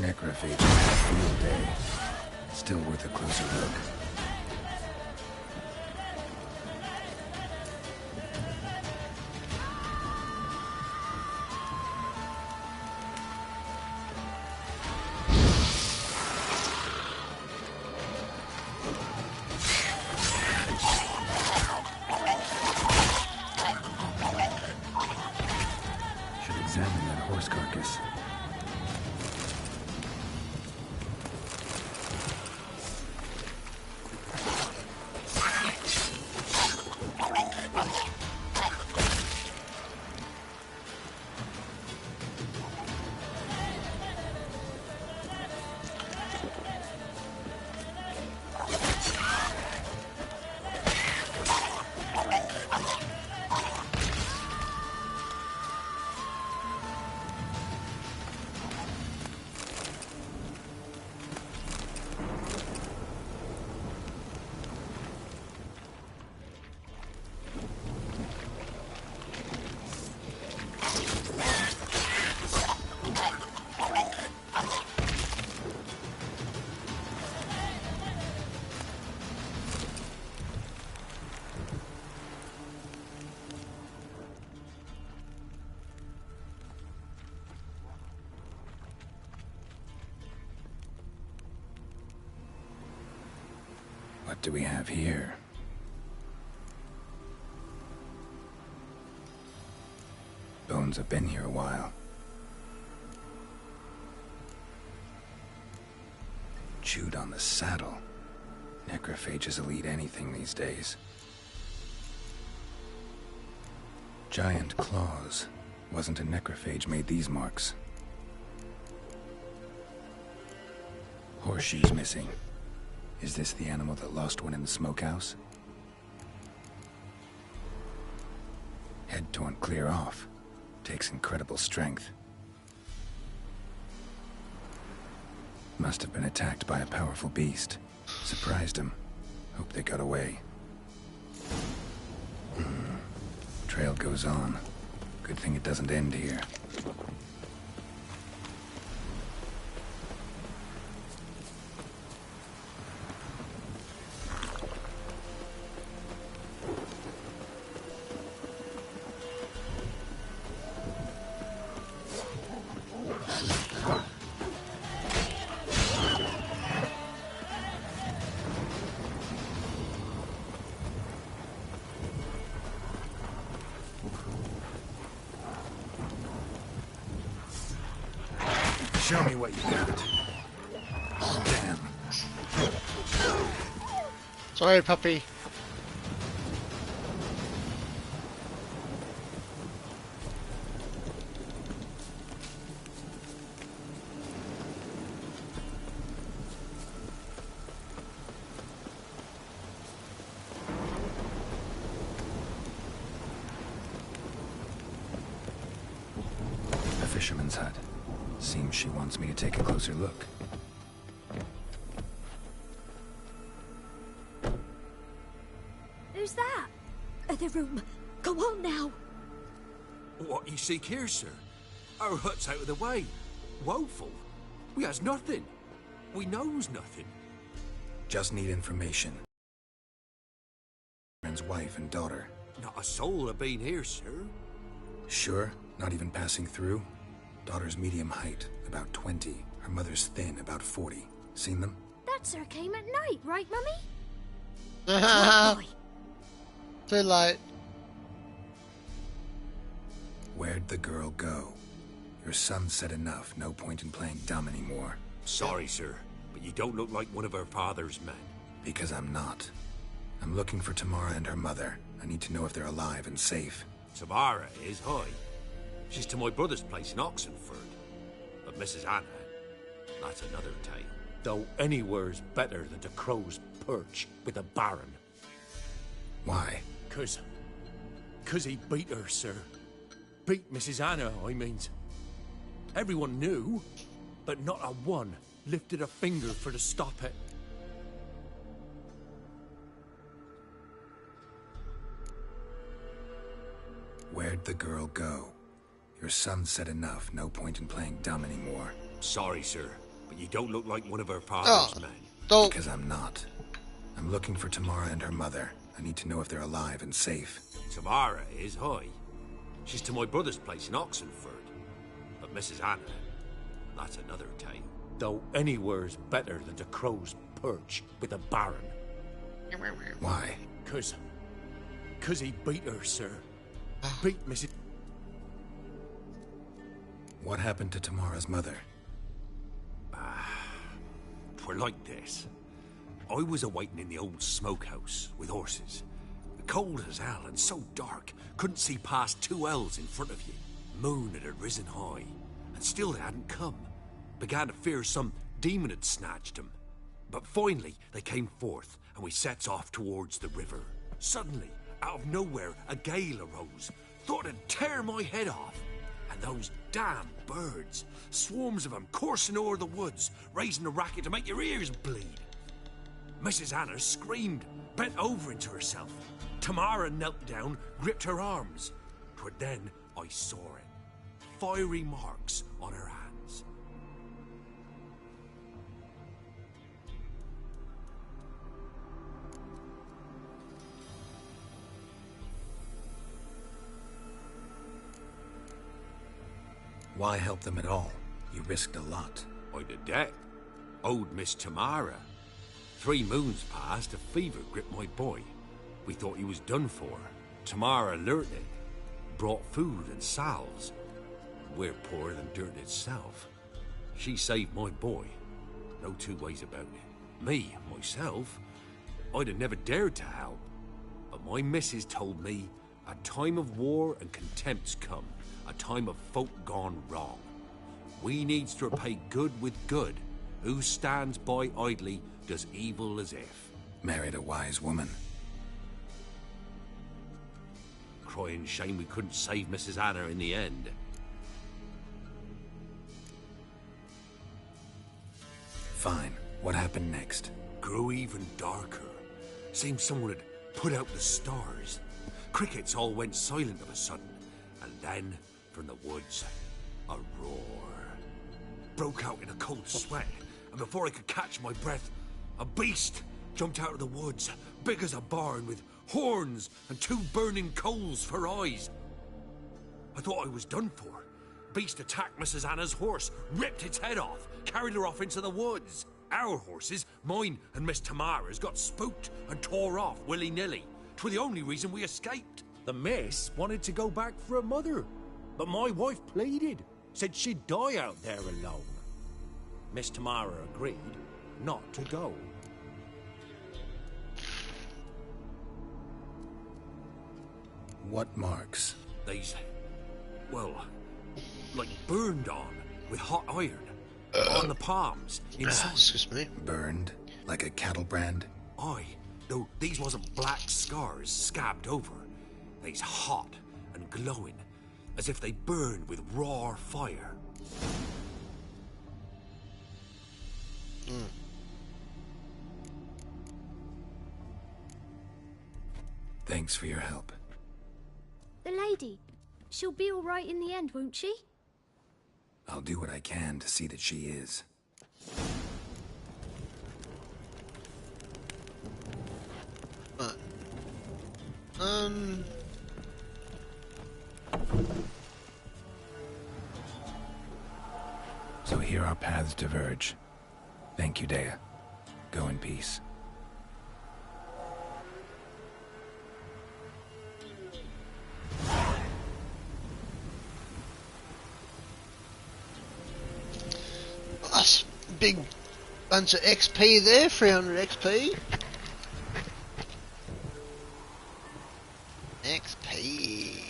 Necrophage had a field day. Still worth a closer look. Should examine that horse carcass. What do we have here? Bones have been here a while. Chewed on the saddle. Necrophages will eat anything these days. Giant claws. Wasn't a necrophage made these marks. Horseshoes missing. Is this the animal that lost one in the smokehouse? Head torn clear off. Takes incredible strength. Must have been attacked by a powerful beast. Surprised him. Hope they got away. Trail goes on. Good thing it doesn't end here. Show me what you got. Damn. Sorry, puppy. A fisherman's hut. Seems she wants me to take a closer look. Who's that? The room. Go on now. What you seek here, sir? Our hut's out of the way. Woeful. We has nothing. We knows nothing. Just need information. Friend's wife and daughter. Not a soul have been here, sir. Sure? Not even passing through? Daughter's medium height, about 20. Her mother's thin, about 40. Seen them? That sir came at night, right, Mummy? Too late. Where'd the girl go? Your son said enough. No point in playing dumb anymore. Sorry, sir, but you don't look like one of our father's men. Because I'm not. I'm looking for Tamara and her mother. I need to know if they're alive and safe. Tamara is, hi. She's to my brother's place in Oxenford. But Mrs. Anna, that's another tale. Though anywhere's better than to Crow's Perch with the Baron. Why? 'Cause he beat her, sir. Beat Mrs. Anna, I means. Everyone knew, but not a one lifted a finger for to stop it. Where'd the girl go? Your son said enough. No point in playing dumb anymore. Sorry, sir, but you don't look like one of our father's men. Don't. Because I'm not. I'm looking for Tamara and her mother. I need to know if they're alive and safe. Tamara is, hi. She's to my brother's place in Oxenford. But Mrs. Anna, that's another tale. Though anywhere's better than to Crow's Perch with the Baron. Why? 'Cause he beat her, sir. Beat Mrs. What happened to Tamara's mother? Twere like this. I was awaiting in the old smokehouse with horses. Cold as hell and so dark, couldn't see past 2 ells in front of you. Moon had risen high, and still they hadn't come. Began to fear some demon had snatched them. But finally they came forth, and we sets off towards the river. Suddenly, out of nowhere, a gale arose. Thought it'd tear my head off. And those damn birds, swarms of them coursing o'er the woods, raising a racket to make your ears bleed. Mrs. Anna screamed, bent over into herself. Tamara knelt down, gripped her arms. 'Twere then I saw it. Fiery marks on her hands. Why help them at all? You risked a lot. I'd a debt. Owed Miss Tamara. 3 moons passed, a fever gripped my boy. We thought he was done for. Tamara alerted, brought food and salves. We're poorer than dirt itself. She saved my boy. No 2 ways about it. Me, myself, I'd have never dared to help. But my missus told me a time of war and contempt's come. A time of folk gone wrong. We needs to repay good with good. Who stands by idly does evil as if. Married a wise woman. Crying shame we couldn't save Mrs. Anna in the end. Fine. What happened next? Grew even darker. Seemed someone had put out the stars. Crickets all went silent of a sudden. And then, from the woods, a roar. Broke out in a cold sweat. And before I could catch my breath, a beast jumped out of the woods, big as a barn, with horns and 2 burning coals for eyes. I thought I was done for. Beast attacked Mrs. Anna's horse, ripped its head off, carried her off into the woods. Our horses, mine and Miss Tamara's, got spooked and tore off willy-nilly. 'Twere the only reason we escaped. The miss wanted to go back for her mother, but my wife pleaded, said she'd die out there alone. Miss Tamara agreed not to go. What marks? These, well, like burned on with hot iron. On the palms, inside. Excuse me. Burned? Like a cattle brand? Aye, though these wasn't black scars scabbed over. They's hot and glowing, as if they burned with raw fire. Thanks for your help. The lady, she'll be all right in the end, won't she? I'll do what I can to see that she is. So here our paths diverge. Thank you, Dea. Go in peace. That's a big bunch of XP there, 300 XP. XP.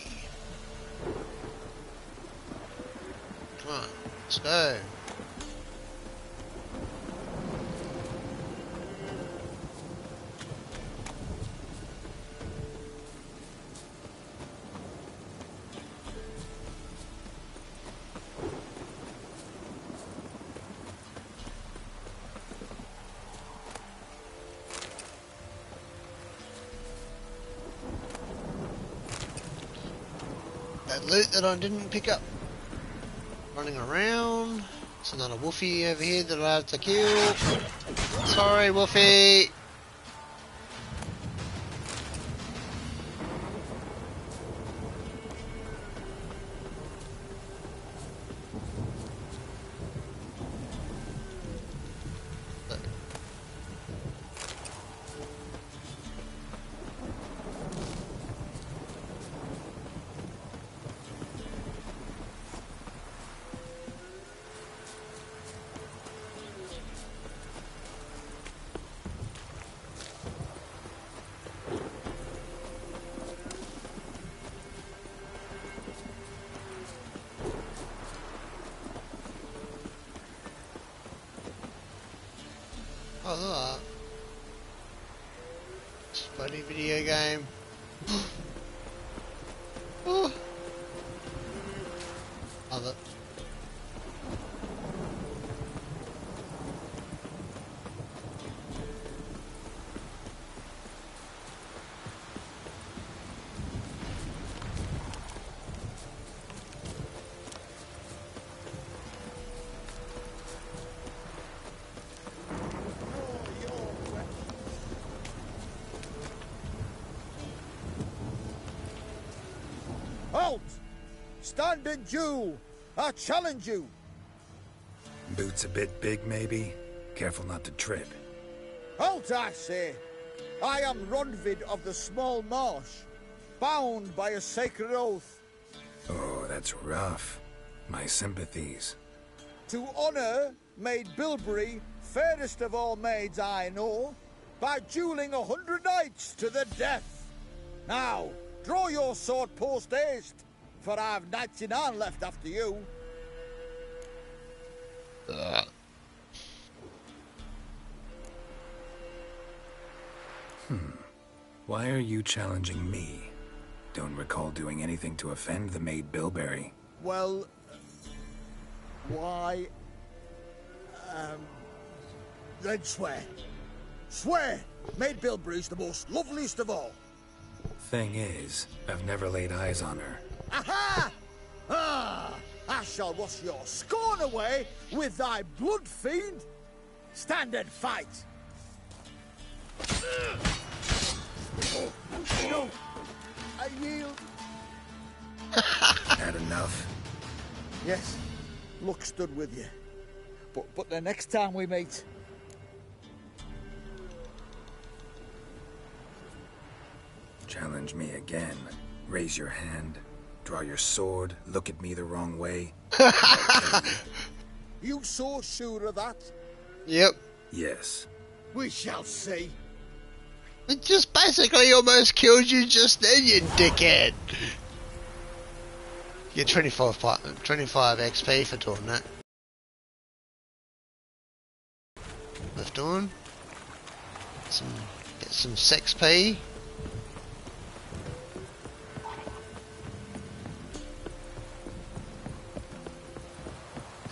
Come on, let's go. That loot that I didn't pick up. Running around. There's another woofie over here that I have to kill. Sorry, woofie. Oh, look at that. Bloody video game. Oh. Love it. Halt! Stand and duel! I challenge you! Boots a bit big, maybe? Careful not to trip. Halt, I say! I am Ronvid of the Small Marsh, bound by a sacred oath. Oh, that's rough. My sympathies. To honour Maid Bilberry, fairest of all maids I know, by duelling 100 knights to the death. Now, draw your sword post haste, for I've knights in hand left after you. Why are you challenging me? Don't recall doing anything to offend the Maid Bilberry. Well, why... then swear. Swear! Maid Bilberry's the most loveliest of all. Thing is, I've never laid eyes on her. Aha! Ah! I shall wash your scorn away with thy blood, fiend! Stand and fight! No! I yield! Had enough? Yes, luck stood with you. But the next time we meet... Challenge me again. Raise your hand. Draw your sword. Look at me the wrong way. You so sure of that? Yep. Yes. We shall see. It just basically almost killed you just then, you dickhead. You get 25 XP for doing that. Worth doing. Get some XP.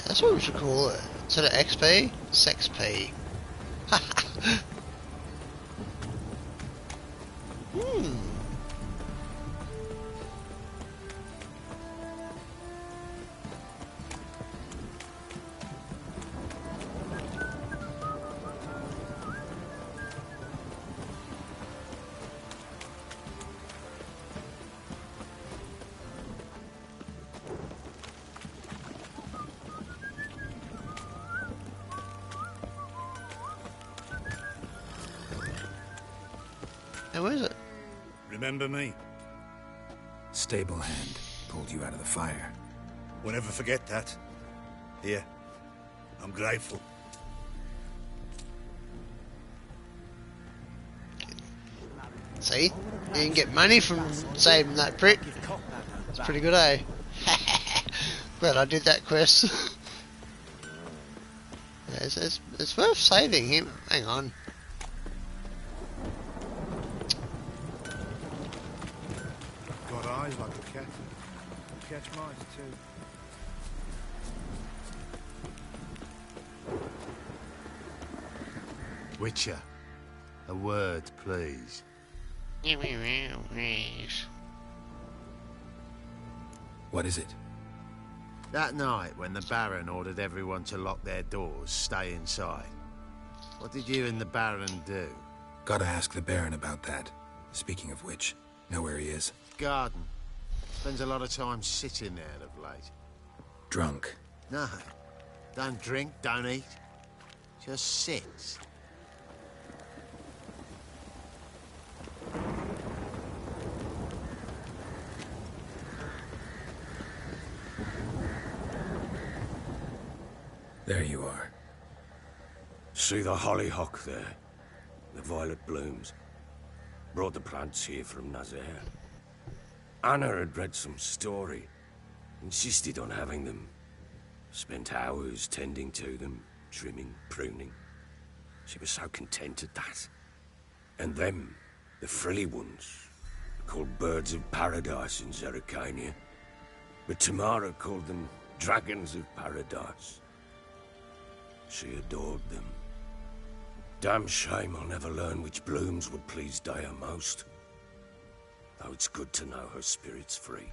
That's what we should call it. Instead of XP, SexP. How is it? Remember me? Stable hand pulled you out of the fire. Won't ever forget that. Here, I'm grateful. See? You can get money from saving that prick. It's pretty good, eh? Glad I did that quest. Yeah, it's worth saving him. Hang on. Got eyes like a cat. Catch mice too. Wicher, a word, please. What is it? That night when the Baron ordered everyone to lock their doors, stay inside. What did you and the Baron do? Gotta ask the Baron about that. Speaking of which, know where he is? Garden. Spends a lot of time sitting there of late. Drunk. No. Don't drink, don't eat. Just sit. There you are. See the hollyhock there? The violet blooms. Brought the plants here from Nazaire. Anna had read some story. Insisted on having them. Spent hours tending to them, trimming, pruning. She was so content at that. And them, the frilly ones, called birds of paradise in Zerrikania. But Tamara called them dragons of paradise. She adored them. Damn shame I'll never learn which blooms would please Daya most. Though it's good to know her spirit's free.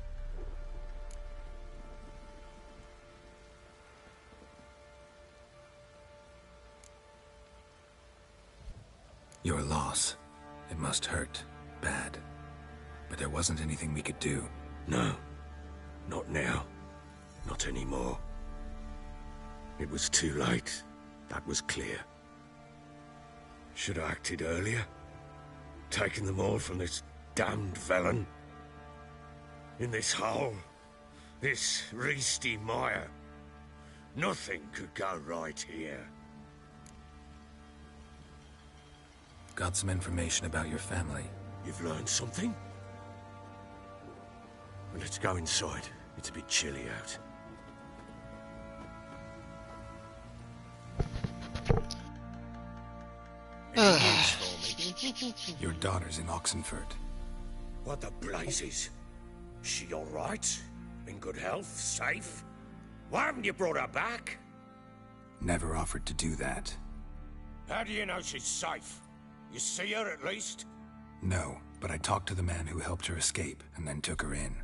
Your loss. It must hurt. Bad. But there wasn't anything we could do. No. Not now. Not anymore. It was too late. That was clear. Should have acted earlier. Taken them all from this damned felon. In this hole. This reesty mire. Nothing could go right here. Got some information about your family. You've learned something? Well, let's go inside. It's a bit chilly out. Any news for me? Your daughter's in Oxenford. What the blazes? She all right? In good health? Safe? Why haven't you brought her back? Never offered to do that. How do you know she's safe? You see her at least? No, but I talked to the man who helped her escape and then took her in.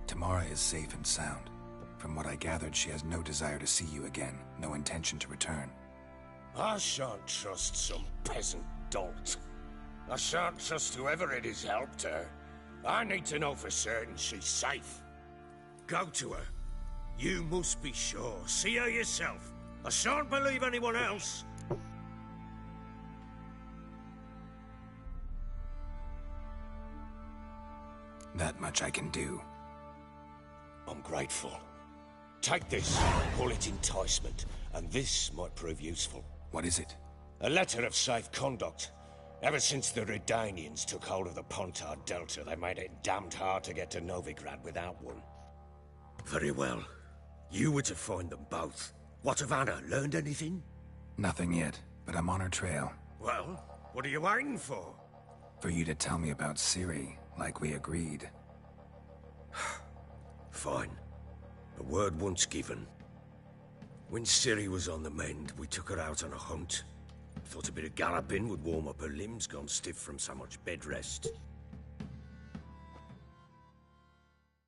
Tamara is safe and sound. From what I gathered, she has no desire to see you again, no intention to return. I shan't trust some peasant dolt. I shan't trust whoever it is helped her. I need to know for certain she's safe. Go to her. You must be sure. See her yourself. I shan't believe anyone else. That much I can do. I'm grateful. Take this, call it enticement, and this might prove useful. What is it? A letter of safe conduct. Ever since the Redanians took hold of the Pontard Delta, they made it damned hard to get to Novigrad without one. Very well. You were to find them both. What of Anna? Learned anything? Nothing yet, but I'm on her trail. Well, what are you waiting for? For you to tell me about Ciri, like we agreed. Fine. A word once given. When Ciri was on the mend, we took her out on a hunt. Thought a bit of galloping would warm up her limbs, gone stiff from so much bed rest.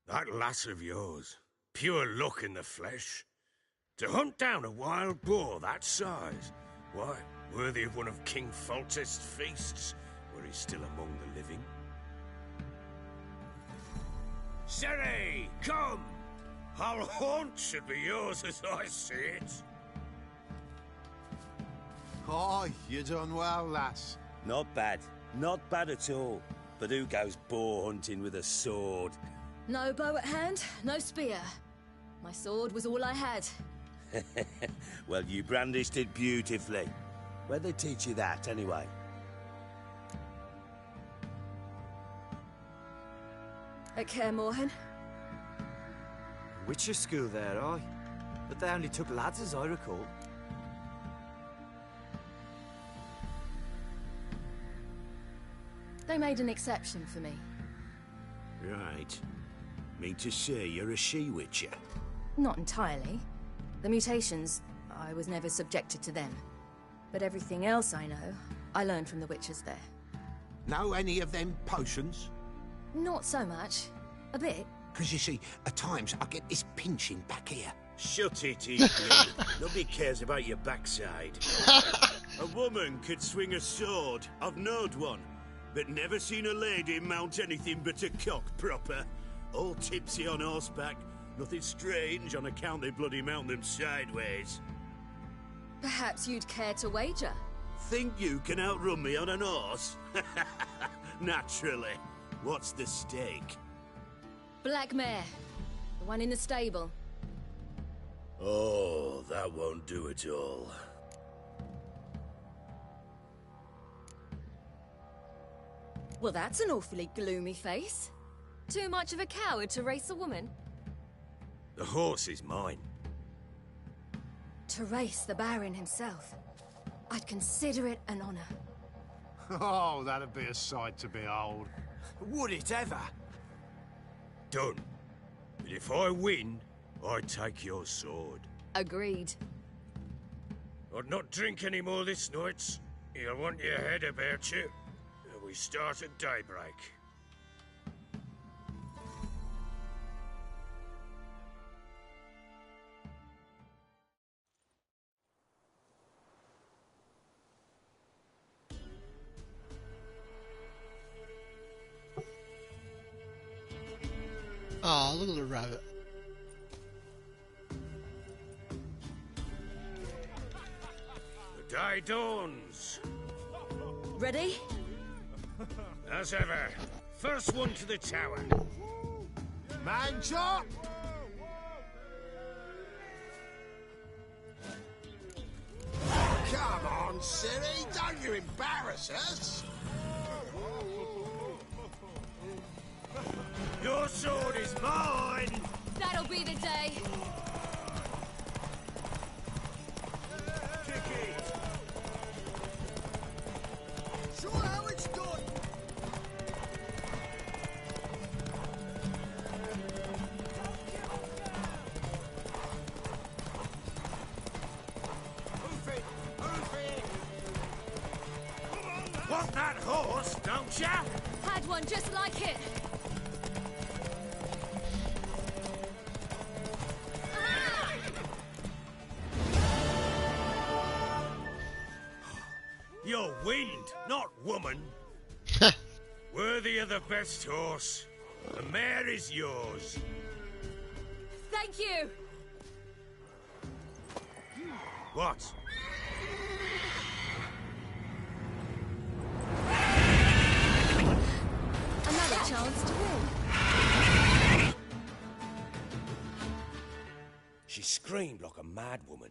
That lass of yours, pure luck in the flesh. To hunt down a wild boar that size, why, worthy of one of King Foltest's feasts, where he's still among the living. Ciri, come! Our haunt should be yours as I see it. Oh, you done well, lass. Not bad. Not bad at all. But who goes boar hunting with a sword? No bow at hand, no spear. My sword was all I had. Well, you brandished it beautifully. Where'd they teach you that, anyway? At Kaer Morhen. Wicher school there, aye. But they only took lads, as I recall. They made an exception for me. Right. Mean to say you're a she-witcher? Not entirely. The mutations, I was never subjected to them. But everything else I know, I learned from the witches there. Know any of them potions? Not so much. A bit. Because you see, at times I get this pinching back here. Shut it, Ethan. Nobody cares about your backside. A woman could swing a sword. I've knowed one. But never seen a lady mount anything but a cock proper. All tipsy on horseback. Nothing strange on account they bloody mount them sideways. Perhaps you'd care to wager? Think you can outrun me on an horse? Naturally. What's the stake? Black mare. The one in the stable. Oh, that won't do it all. Well, that's an awfully gloomy face. Too much of a coward to race a woman? The horse is mine. To race the Baron himself. I'd consider it an honor. Oh, that'd be a sight to behold. Would it ever? Done. But if I win, I take your sword. Agreed. I'd not drink any more this night. You'll want your head about you. We start at daybreak. Oh, look at the rabbit. The day dawns. Ready? As ever. First one to the tower. Man shot! Come on, silly! Don't you embarrass us! Your sword is mine! That'll be the day. Kick it! Show how it's done! Want that horse, don't ya? Had one just like it. You're wind, not woman. Worthy of the best horse. The mare is yours. Thank you. What? Another chance to win. She screamed like a mad woman.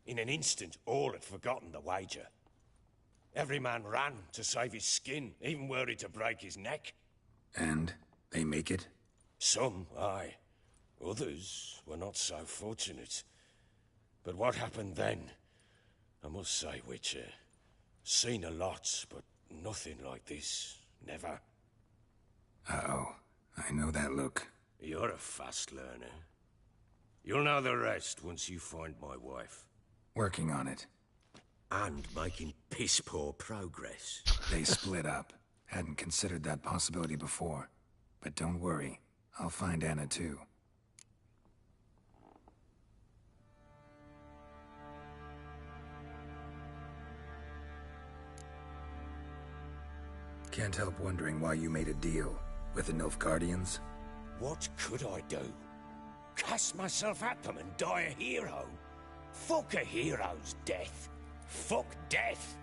In an instant, all had forgotten the wager. Every man ran to save his skin, even worried to break his neck. And they make it? Some, aye. Others were not so fortunate. But what happened then? I must say, Wicher, seen a lot, but nothing like this. Never. Uh-oh. I know that look. You're a fast learner. You'll know the rest once you find my wife. Working on it. And making piss-poor progress. They split up. Hadn't considered that possibility before. But don't worry. I'll find Anna too. Can't help wondering why you made a deal with the Nilfgaardians. What could I do? Cast myself at them and die a hero? Fuck a hero's death. Fuck death.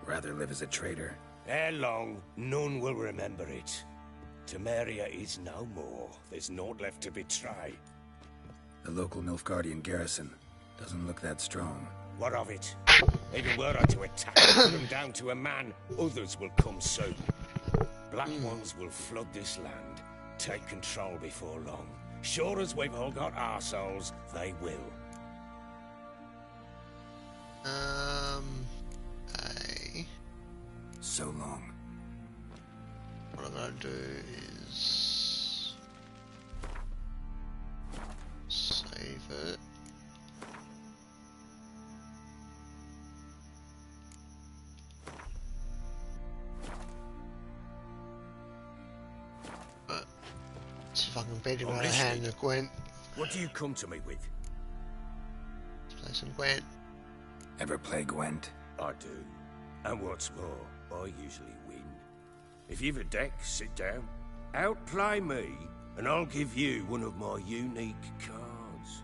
Rather live as a traitor. Ere long, none will remember it. Temeria is no more. There's naught left to betray. The local Nilfgaardian garrison doesn't look that strong. What of it? Even were I to attack them down to a man, others will come soon. Black ones will flood this land, take control before long. Sure as we've all got our souls, they will. So long. What I'm gonna do is save it. But see if I can beat him out of hand with Gwent. What do you come to me with? Let's play some Gwent. Ever play Gwent? I do. And what's more, I usually win. If you've a deck, sit down. Outplay me, and I'll give you one of my unique cards.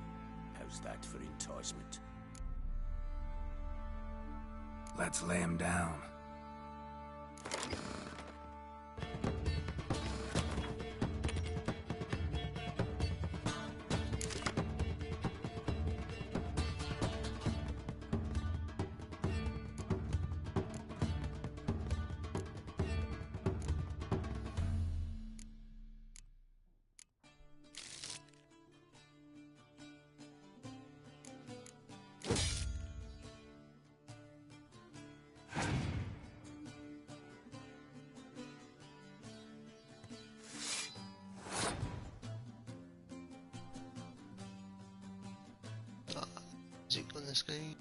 How's that for enticement? Let's lay him down. Music on this game.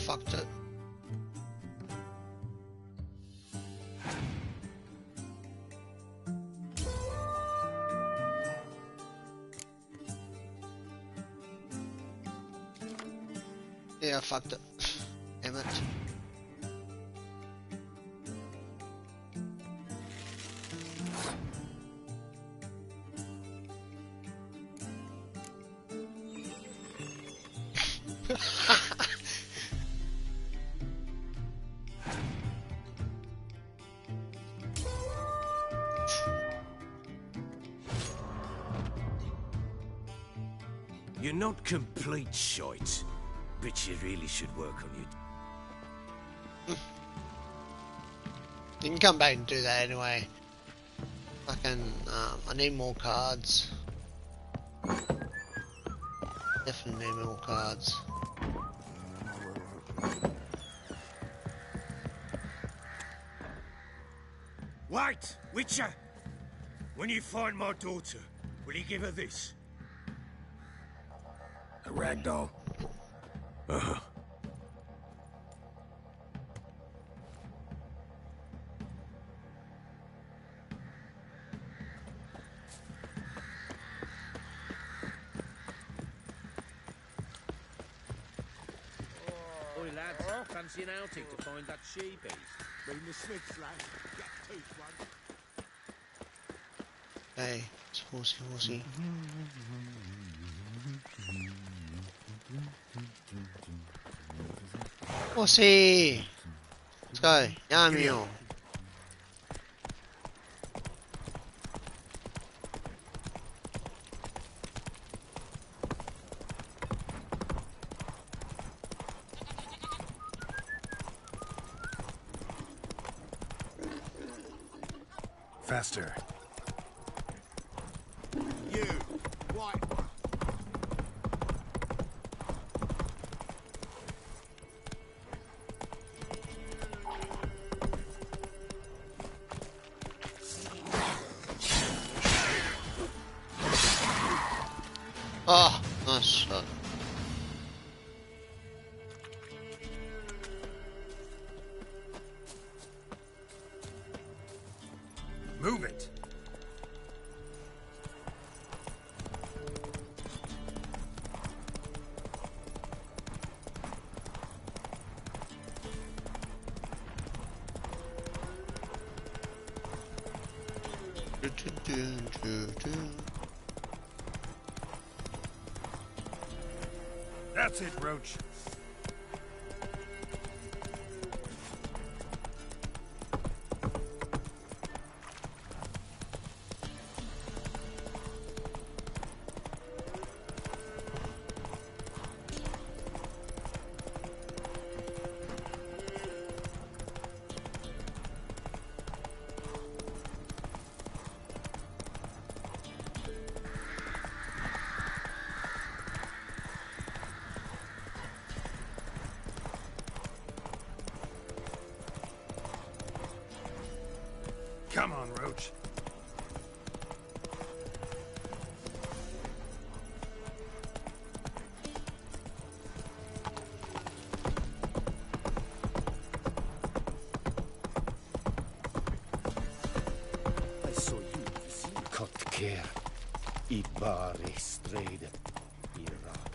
fucked it. Yeah, I fucked it. Damn it. You're not complete shite, but you really should work on your... You can come back and do that anyway. Fucking, I need more cards. Definitely need more cards. Wait, Wicher! When you find my daughter, will you give her this? A ragdoll. Uh-huh. Oi, lads, fancy an outing to find that she-beast? Bring the Smiths, lad. Get tooth one. Hey, it's horsey, horsey. Horsey! Let's go. Yamio. Faster. You, white one. Oh, nice shot. Move it! That's it, Roach. Come on, Roach. I saw you cut care. I bare strede. I ragla.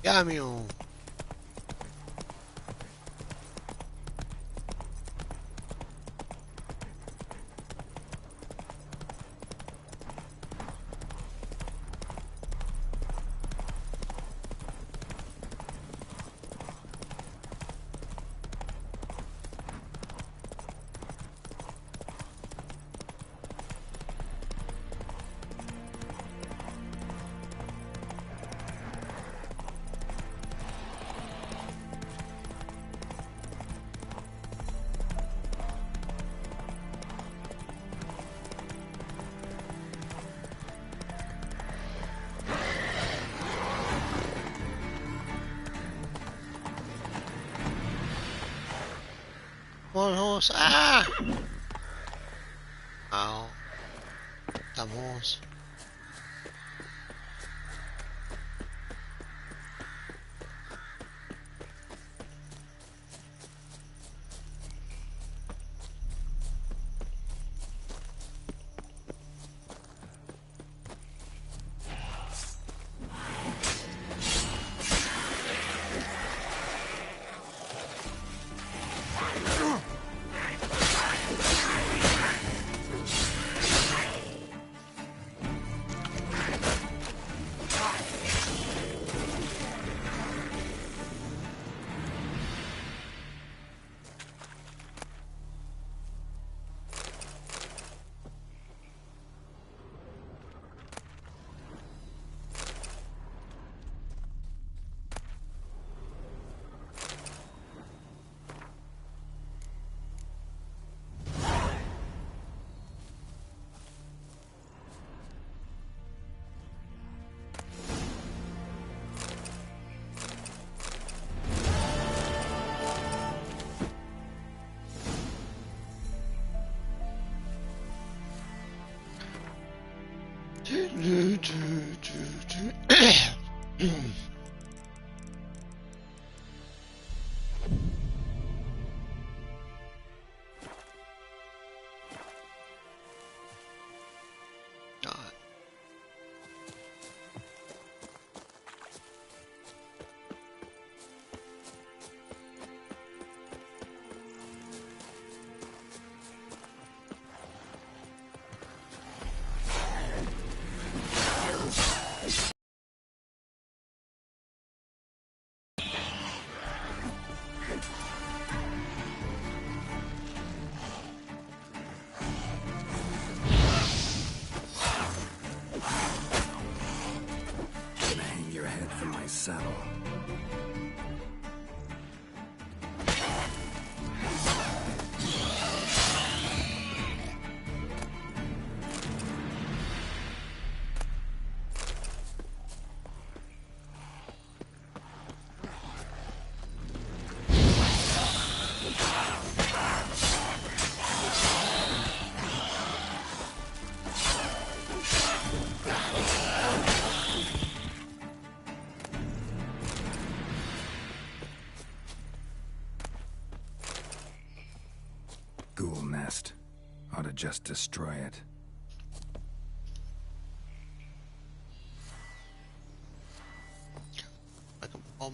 Yamio. One horse. Ah! Ow. Dumb horse. Hang your head from my saddle. Ghoul nest. Ought to just destroy it. Like a bomb.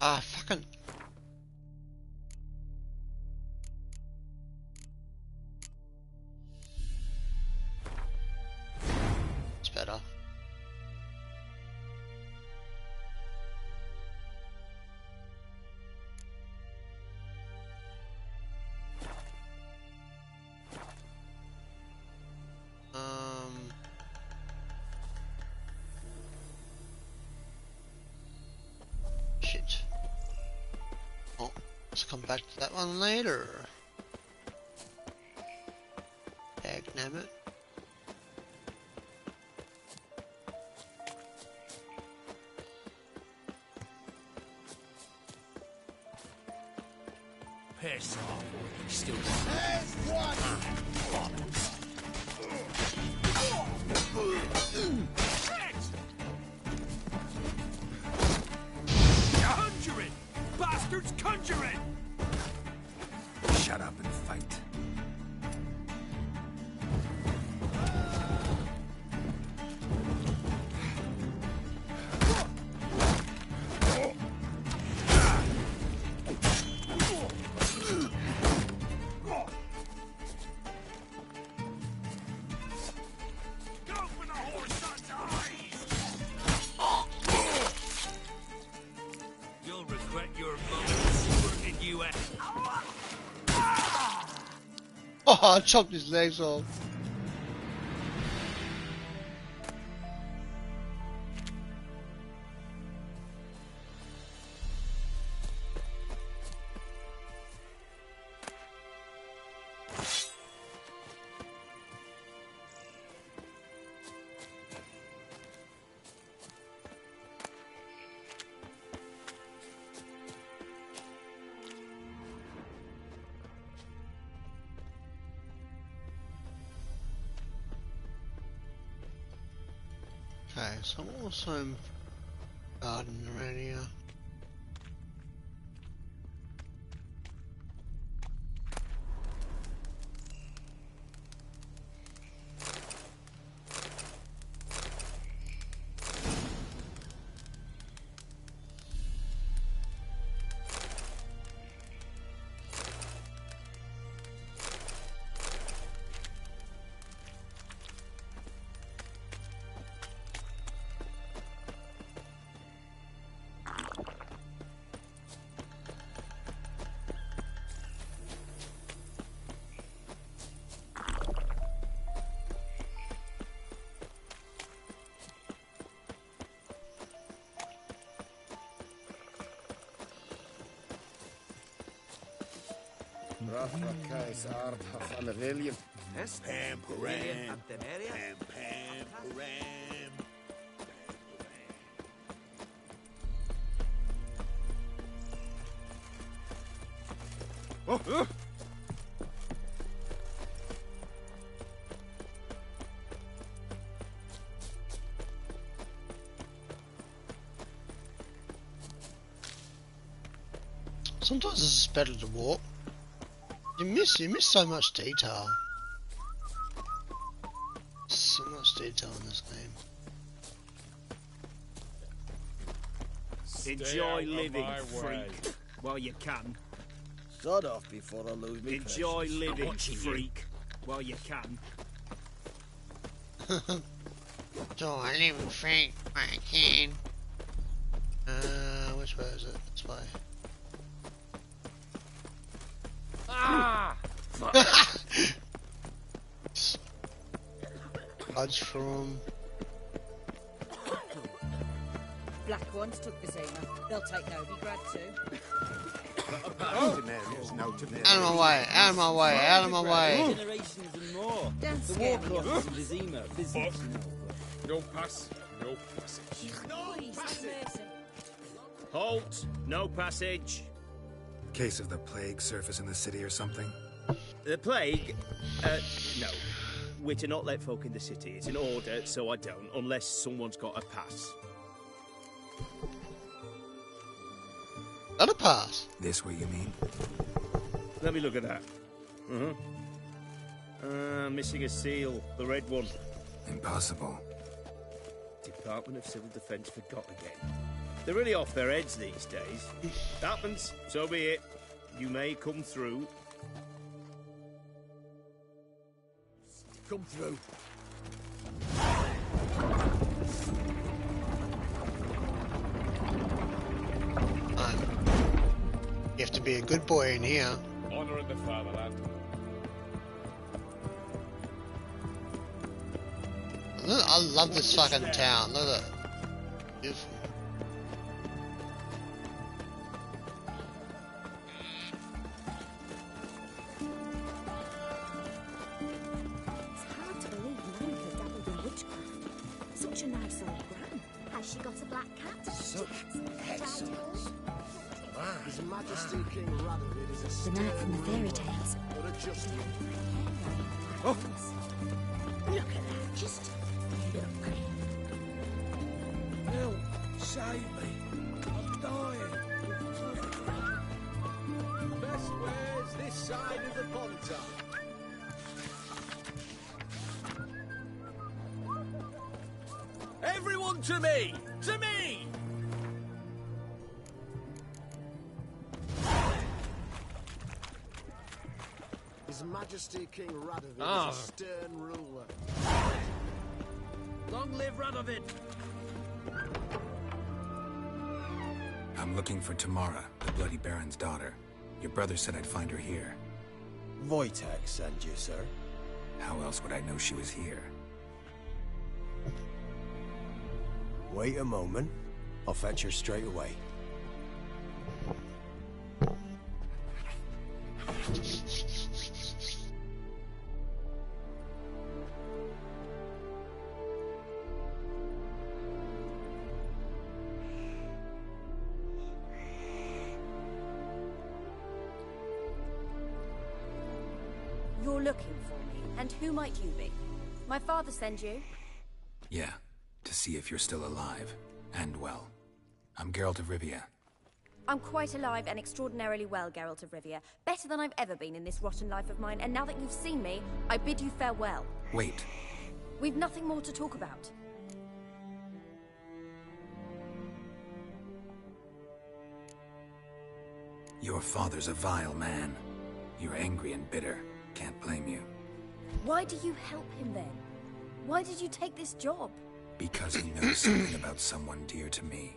Ah, fucking. It's better. Shit. Oh, let's come back to that one later. Dagnabbit. Piss off. Still got Conjuring! Bastards conjuring! Shut up and fight. You'll regret your mother squirting you at. Oh, I chopped his legs off. Okay, so I'm also Garden around here. Yes? Pam, param. Pam, pam, param. Oh, Sometimes it's just better to walk. You miss so much detail. So much detail in this game. Enjoy living, freak, while you can. Sod off before I lose me. Enjoy living, freak, while you can. Enjoy living, freak, while you can. Which way is it? This way. Ah! Fudge from. Black ones took the Zima. They'll take Novigrad too. Out of my way! Out of my way! Out of my way! Generations and more. Don't The scare war me. crosses and the Zima. Business, you know. no pass, no passage. Please, Mercy. Halt! No passage. Case of the plague surface in the city or something? The plague? No. We're to not let folk in the city. It's an order, so I don't, unless someone's got a pass. Not a pass. This way, you mean? Let me look at that. Missing a seal. The red one. Impossible. Department of Civil Defence forgot again. They're really off their heads these days. Happens, so be it. You may come through. Come through. You have to be a good boy in here. Honor in the fatherland. I love this fucking town. Look at it. Beautiful. It's hard to believe Monica dabbled in witchcraft. Such a nice old gran. Has she got a black cat? Such excellence. His Majesty King Radovid is a The stern knight from the fairy ruler, tales. but a just one. Oh. Look at that. Just look. Help! Save me! I'm dying! Best wares this side of the Pontar. Everyone to me! To me! His Majesty King Radovid Ah. is a stern ruler. Long live Radovid! I'm looking for Tamara, the Bloody Baron's daughter. Your brother said I'd find her here. Wicher sent you, sir. How else would I know she was here? Wait a moment. I'll fetch her straight away. You're looking for me, and who might you be? My father send you? Yeah, to see if you're still alive and well. I'm Geralt of Rivia. I'm quite alive and extraordinarily well, Geralt of Rivia. Better than I've ever been in this rotten life of mine, and now that you've seen me, I bid you farewell. Wait. We've nothing more to talk about. Your father's a vile man. You're angry and bitter. Can't blame you. Why do you help him then? Why did you take this job? Because he knows something about someone dear to me.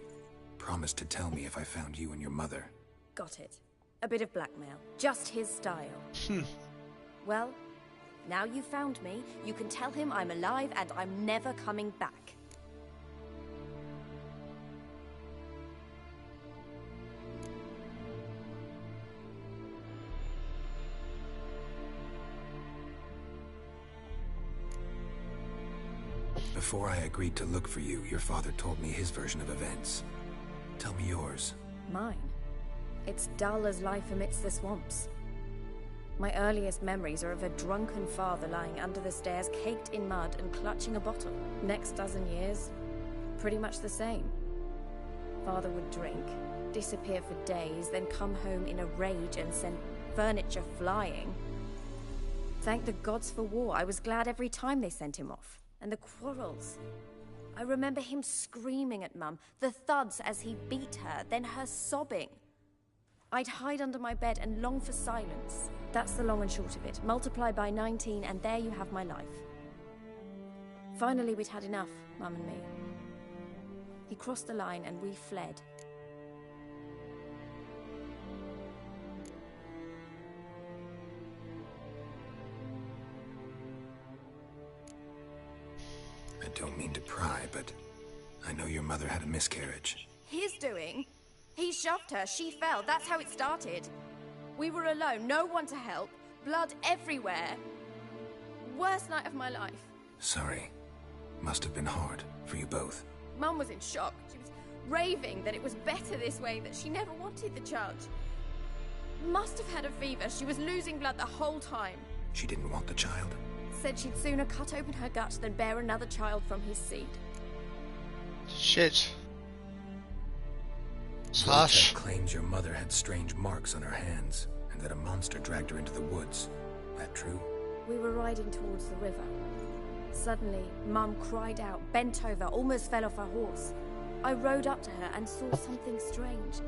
Promised to tell me if I found you and your mother. Got it. A bit of blackmail. Just his style. Well, now you've found me, you can tell him I'm alive and I'm never coming back. Before I agreed to look for you, your father told me his version of events. Tell me yours. Mine? It's dull as life amidst the swamps. My earliest memories are of a drunken father lying under the stairs, caked in mud and clutching a bottle. Next dozen years, pretty much the same. Father would drink, disappear for days, then come home in a rage and send furniture flying. Thank the gods for war. I was glad every time they sent him off. And the quarrels. I remember him screaming at Mum, the thuds as he beat her, then her sobbing. I'd hide under my bed and long for silence. That's the long and short of it. Multiply by 19 and there you have my life. Finally we'd had enough, Mum and me. He crossed the line and we fled. I don't mean to pry, but I know your mother had a miscarriage. His doing? He shoved her, she fell, that's how it started. We were alone, no one to help, blood everywhere. Worst night of my life. Sorry. Must have been hard for you both. Mum was in shock. She was raving that it was better this way, that she never wanted the child. Must have had a fever, she was losing blood the whole time. She didn't want the child? Said she'd sooner cut open her gut than bear another child from his seed. Shit. Wicher claims your mother had strange marks on her hands, and that a monster dragged her into the woods. That true? We were riding towards the river. Suddenly, Mum cried out, bent over, almost fell off her horse. I rode up to her and saw something strange.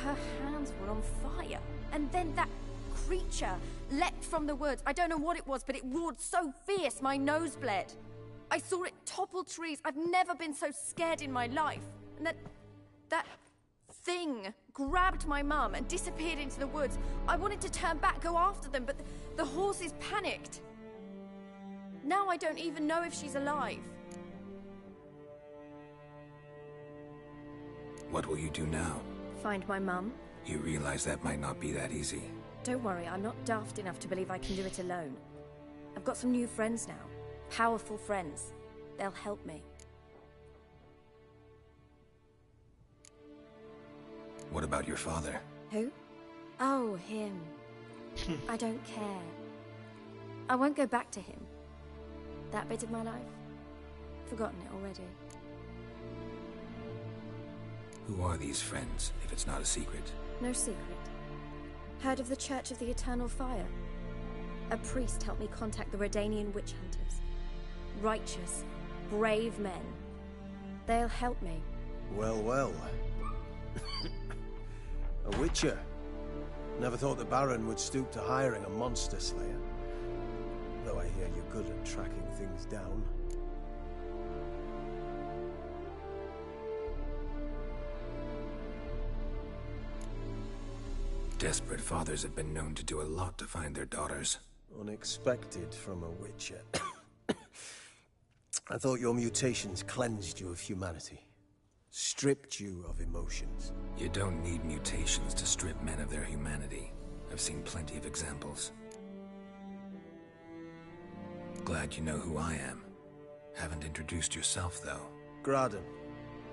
Her hands were on fire, and then that creature leapt from the woods. I don't know what it was, but it roared so fierce my nose bled. I saw it topple trees. I've never been so scared in my life. And that thing grabbed my mum and disappeared into the woods. I wanted to turn back, go after them, but the horses panicked. Now I don't even know if she's alive. What will you do now? Find my mum. You realize that might not be that easy. Don't worry, I'm not daft enough to believe I can do it alone. I've got some new friends now. Powerful friends. They'll help me. What about your father? Who? Oh, him. I don't care. I won't go back to him. That bit of my life? Forgotten it already. Who are these friends, if it's not a secret? No secret. Heard of the Church of the Eternal Fire? A priest helped me contact the Redanian witch hunters. Righteous, brave men. They'll help me. Well, well. A Wicher. Never thought the Baron would stoop to hiring a monster slayer. Though I hear you're good at tracking things down. Desperate fathers have been known to do a lot to find their daughters. Unexpected from a Wicher. I thought your mutations cleansed you of humanity. Stripped you of emotions. You don't need mutations to strip men of their humanity. I've seen plenty of examples. Glad you know who I am. Haven't introduced yourself, though. Graden,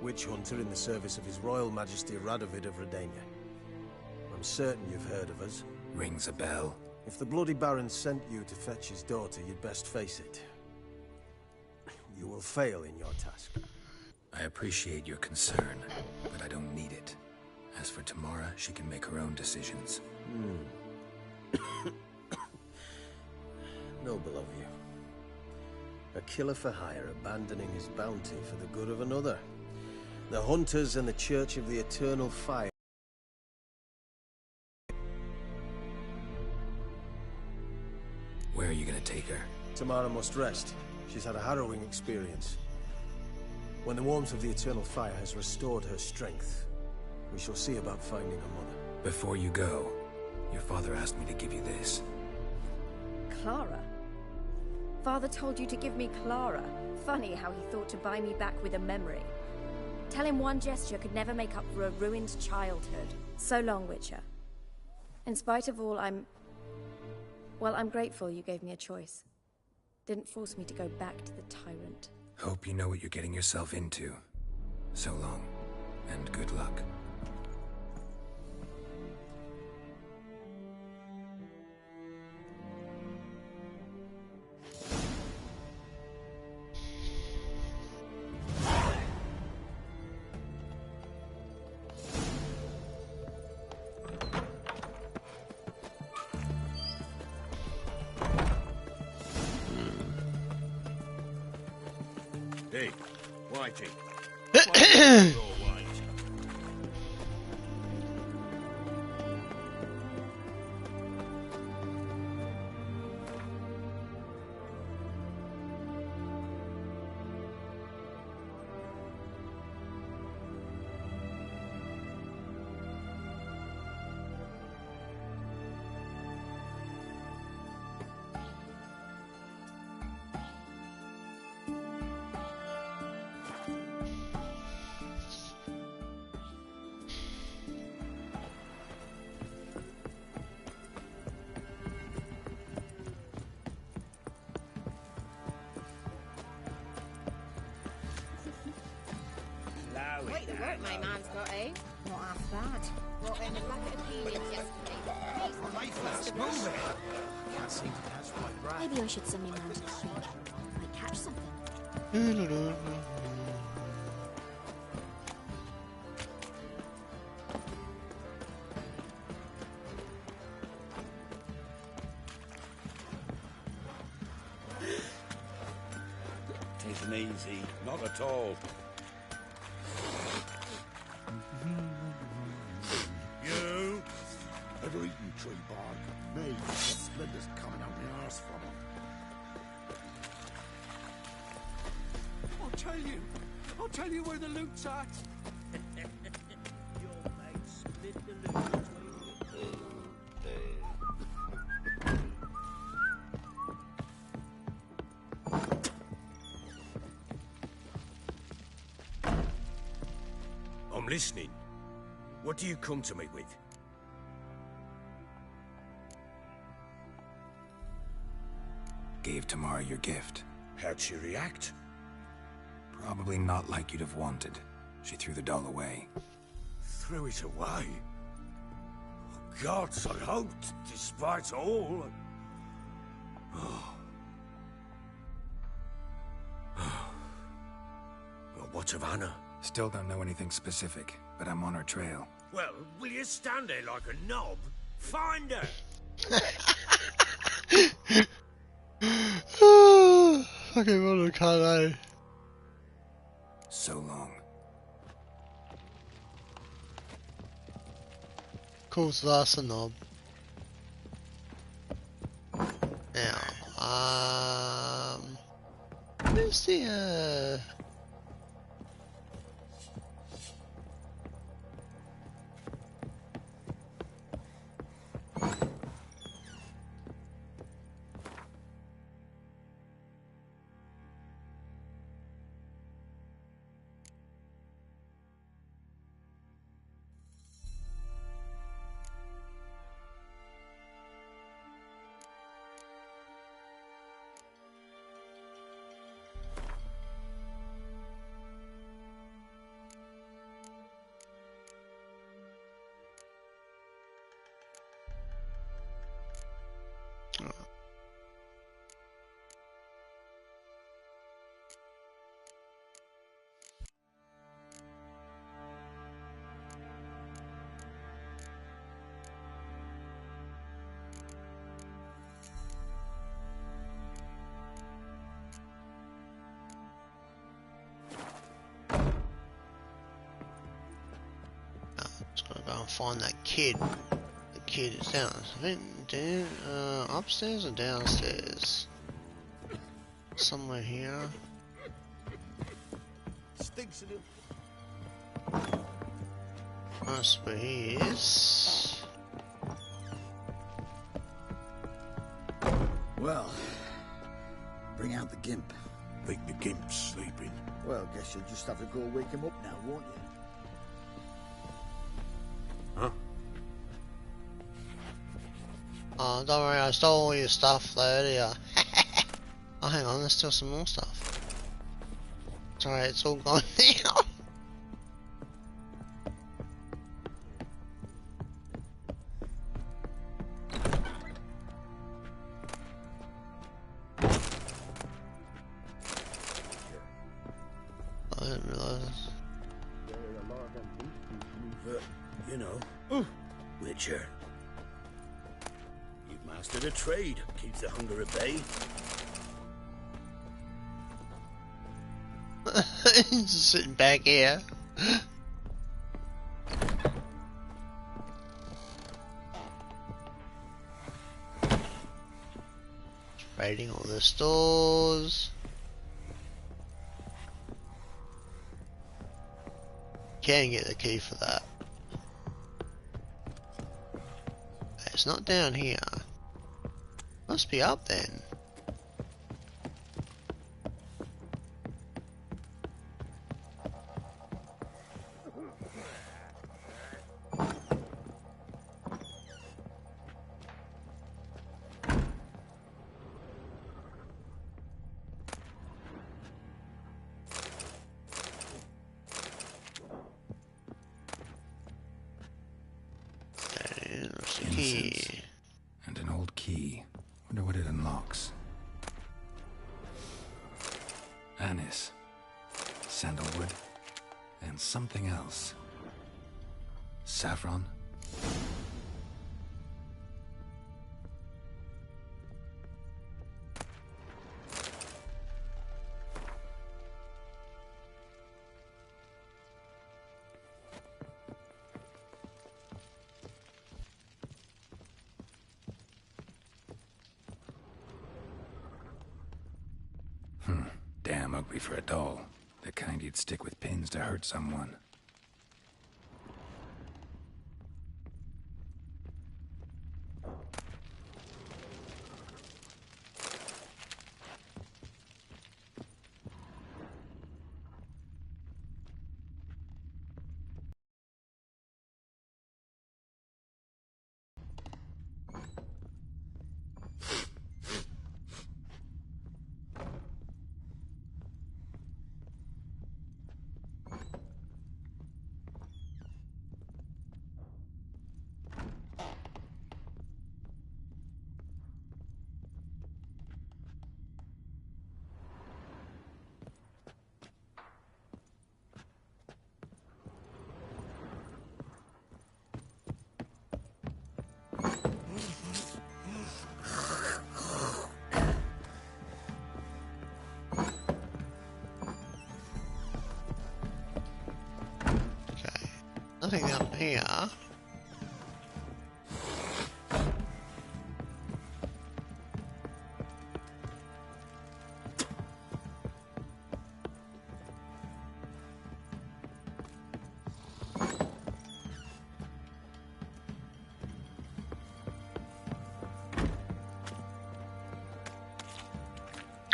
witch hunter in the service of His Royal Majesty Radovid of Redania. I'm certain you've heard of us. Rings a bell. If the Bloody Baron sent you to fetch his daughter, you'd best face it. You will fail in your task. I appreciate your concern, but I don't need it. As for Tamara, she can make her own decisions. Noble of you. A killer for hire abandoning his bounty for the good of another. The Hunters and the Church of the Eternal Fire. Where are you gonna take her? Tamara must rest. She's had a harrowing experience. When the warmth of the Eternal Fire has restored her strength, we shall see about finding her mother. Before you go, your father asked me to give you this. Clara? Father told you to give me Clara. Funny how he thought to buy me back with a memory. Tell him one gesture could never make up for a ruined childhood. So long, Wicher. In spite of all, I'm grateful you gave me a choice. Didn't force me to go back to the tyrant. Hope you know what you're getting yourself into. So long, and good luck. Hey, Wicher. Quite the work my man's got, eh? Not half bad. Brought in a bucket of peanuts yesterday. Move it! Can't seem to catch my breath. Maybe I should send me man to the creek. Might catch something. Tisn't easy, not at all. You! Ever eaten tree bark? Me, the splinters coming out my arse from them. I'll tell you where the loot's at. Your mate split the loot. I'm listening. What do you come to me with? Gave Tamara your gift. How'd she react? Probably not like you'd have wanted. She threw the doll away. Threw it away? Oh, gods, I hoped, despite all. Well, what of Anna? Still don't know anything specific, but I'm on her trail. Well, will you stand there like a knob? Find her! Fucking brother, can't I? So long. Of course, that's a knob. Now, where's the, to find that kid. The kid is down. I think down, upstairs or downstairs? Somewhere here. Stinks of him. That's where he is. Well, bring out the gimp. Think the gimp's sleeping. Well, guess you'll just have to go wake him up now, won't you? Huh? Oh, don't worry, I stole all your stuff though earlier. Oh, hang on, there's still some more stuff. Sorry, it's all gone now. I didn't realise. But, you know, Wicher. You've mastered a trade. Keeps the hunger at bay. Just sitting back here. Raiding all the stores. Can get the key for that. It's not down here. Must be up then. Incense. And an old key. Wonder what it unlocks. Anise. Sandalwood. And something else. Saffron. Damn ugly for a doll. The kind you'd stick with pins to hurt someone. Nothing up here.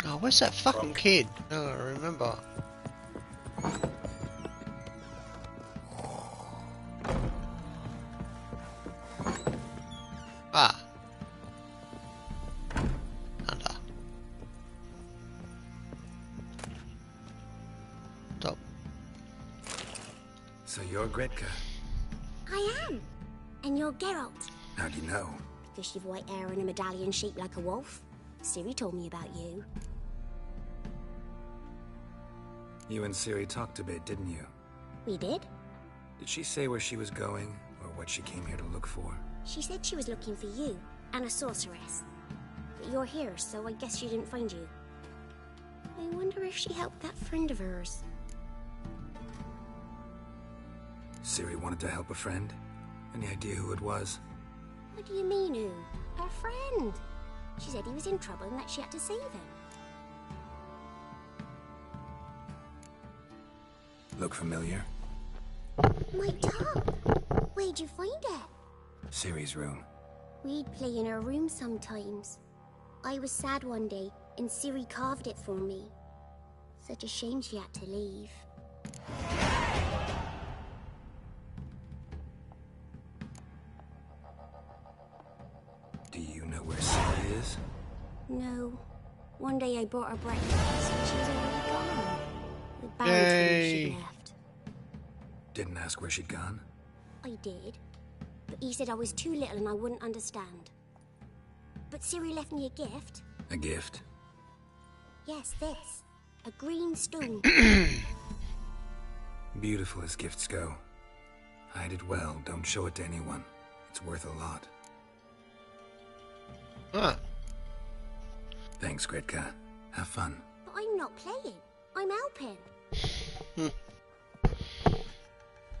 Oh, where's that fucking kid? No, I remember. Ah. Under. Top. So you're Gretka. I am. And you're Geralt. How do you know? Because you've white hair and a medallion shaped like a wolf. Ciri told me about you. You and Ciri talked a bit, didn't you? We did? Did she say where she was going, or what she came here to look for? She said she was looking for you, and a sorceress. But you're here, so I guess she didn't find you. I wonder if she helped that friend of hers. Ciri wanted to help a friend? Any idea who it was? What do you mean, who? Her friend. She said he was in trouble and that she had to save him. Look familiar? My dog! Where'd you find it? Ciri's room. We'd play in her room sometimes. I was sad one day, and Ciri carved it for me. Such a shame she had to leave. Do you know where Ciri is? No. One day I brought her breakfast, and she was already gone. The Baron told me Yay. she left. Didn't ask where she'd gone? I did. But he said I was too little and I wouldn't understand. But Ciri left me a gift. A gift? Yes, this. A green stone. Beautiful as gifts go. Hide it well, don't show it to anyone. It's worth a lot. Ah. Thanks, Gretka. Have fun. But I'm not playing. I'm helping.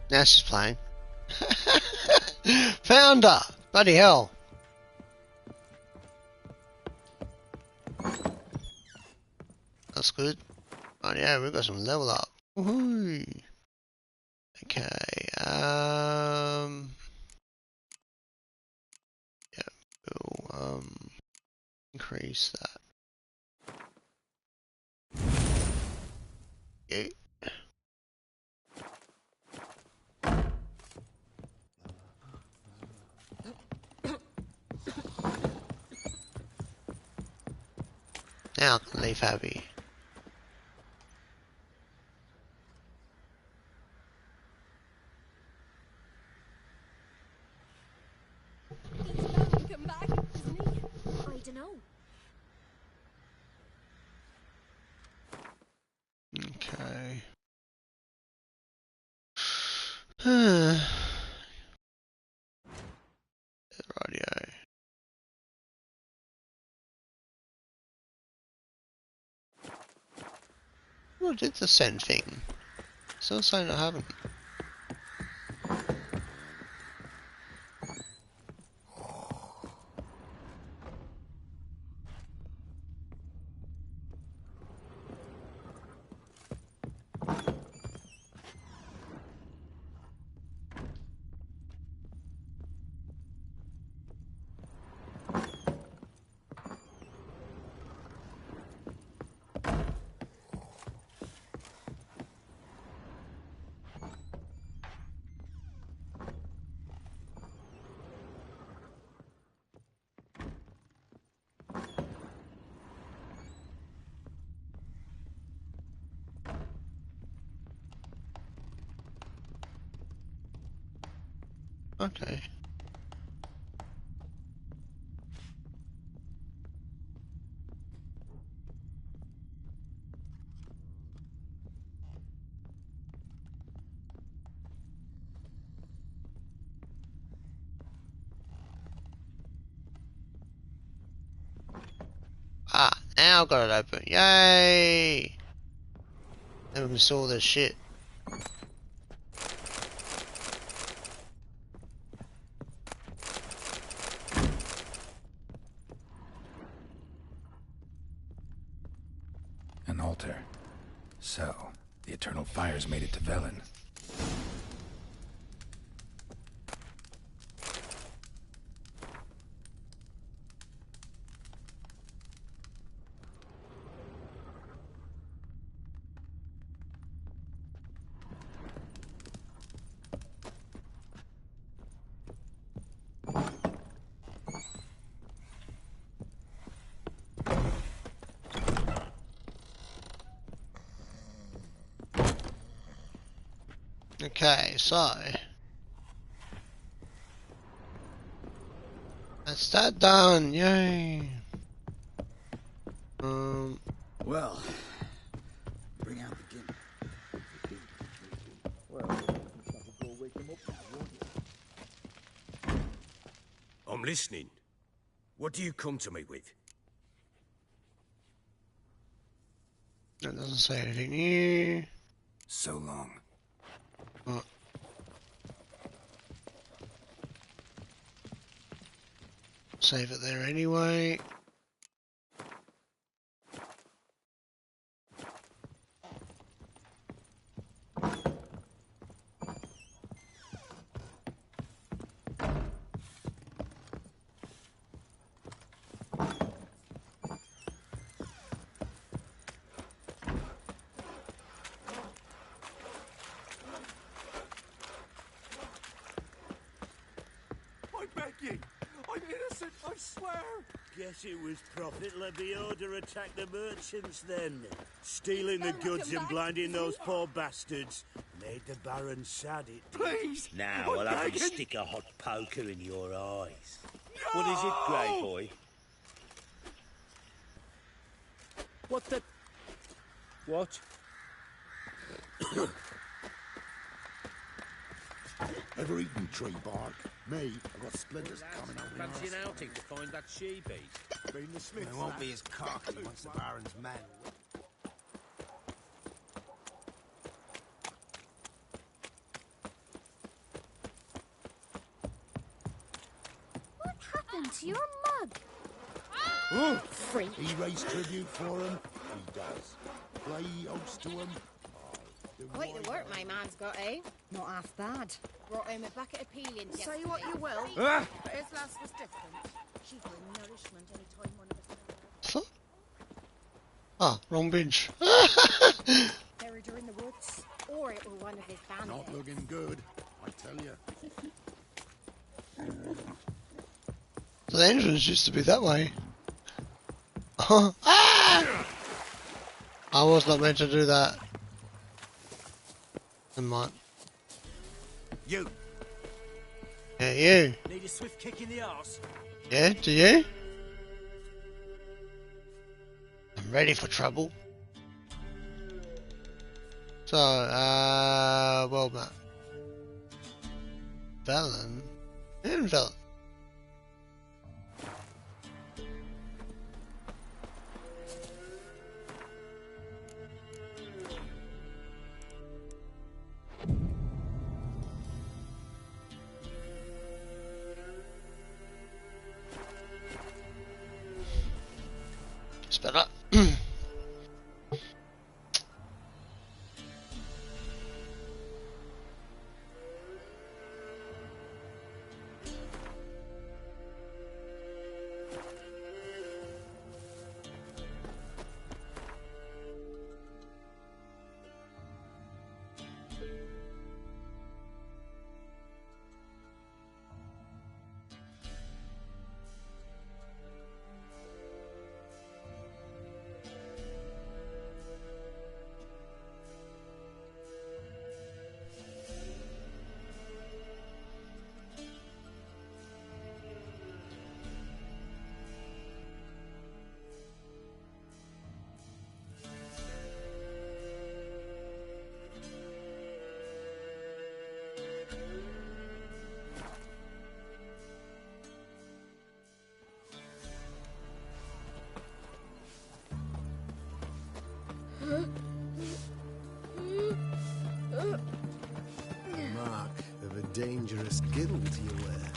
Now she's playing. Found her! Bloody hell. That's good. Oh yeah, we've got some level up. Woohoo! Okay, yeah, we'll, increase that. Yeah. Now I can leave happy. Come back, isn't he? I don't know. Okay. Radio. What did the send thing? Still saying I haven't. Okay. Ah, now I've got it open. Yay! Now we can see all this shit. An altar. So, the Eternal Fires made it to Velen. Okay, so that's that done. Yay! Well, bring out the gimp. Well, go wake him up now, won't you? I'm listening. What do you come to me with? That doesn't say anything new. So long. Save it there anyway. I beg you! I'm innocent, I swear! Guess it was Prophet Lebioda to attack the merchants then. Stealing the goods and blinding those poor bastards made the Baron sad, it did. Please! Now I'll have to stick a hot poker in your eyes. No! What is it, Grey Boy? What the... What? Ever eaten tree bark? Me, I've got splinters coming out my Fancy an arse. outing to find that she-beast? Been the Smiths, They won't be as cocky once the Baron's men. What happened to your mug? Oh, Freak. he raised tribute for him. He does. Play oats to him. Quite the work my man's got, eh? Not half bad. Brought home a bucket of peelings Say what you will, Ah! but his lass was different. She'd bring nourishment any time one of us. Fuck. Ah, wrong binge. Buried her in the woods. Or it were one of his bandits. Not looking good, I tell you. The entrance used to be that way. Ah! I was not meant to do that. Never mind. You! Yeah, you. Need a swift kick in the arse? Yeah, do you? I'm ready for trouble. So, well, Matt. Velen? And Velen. It's better. Mark of a dangerous guild you wear.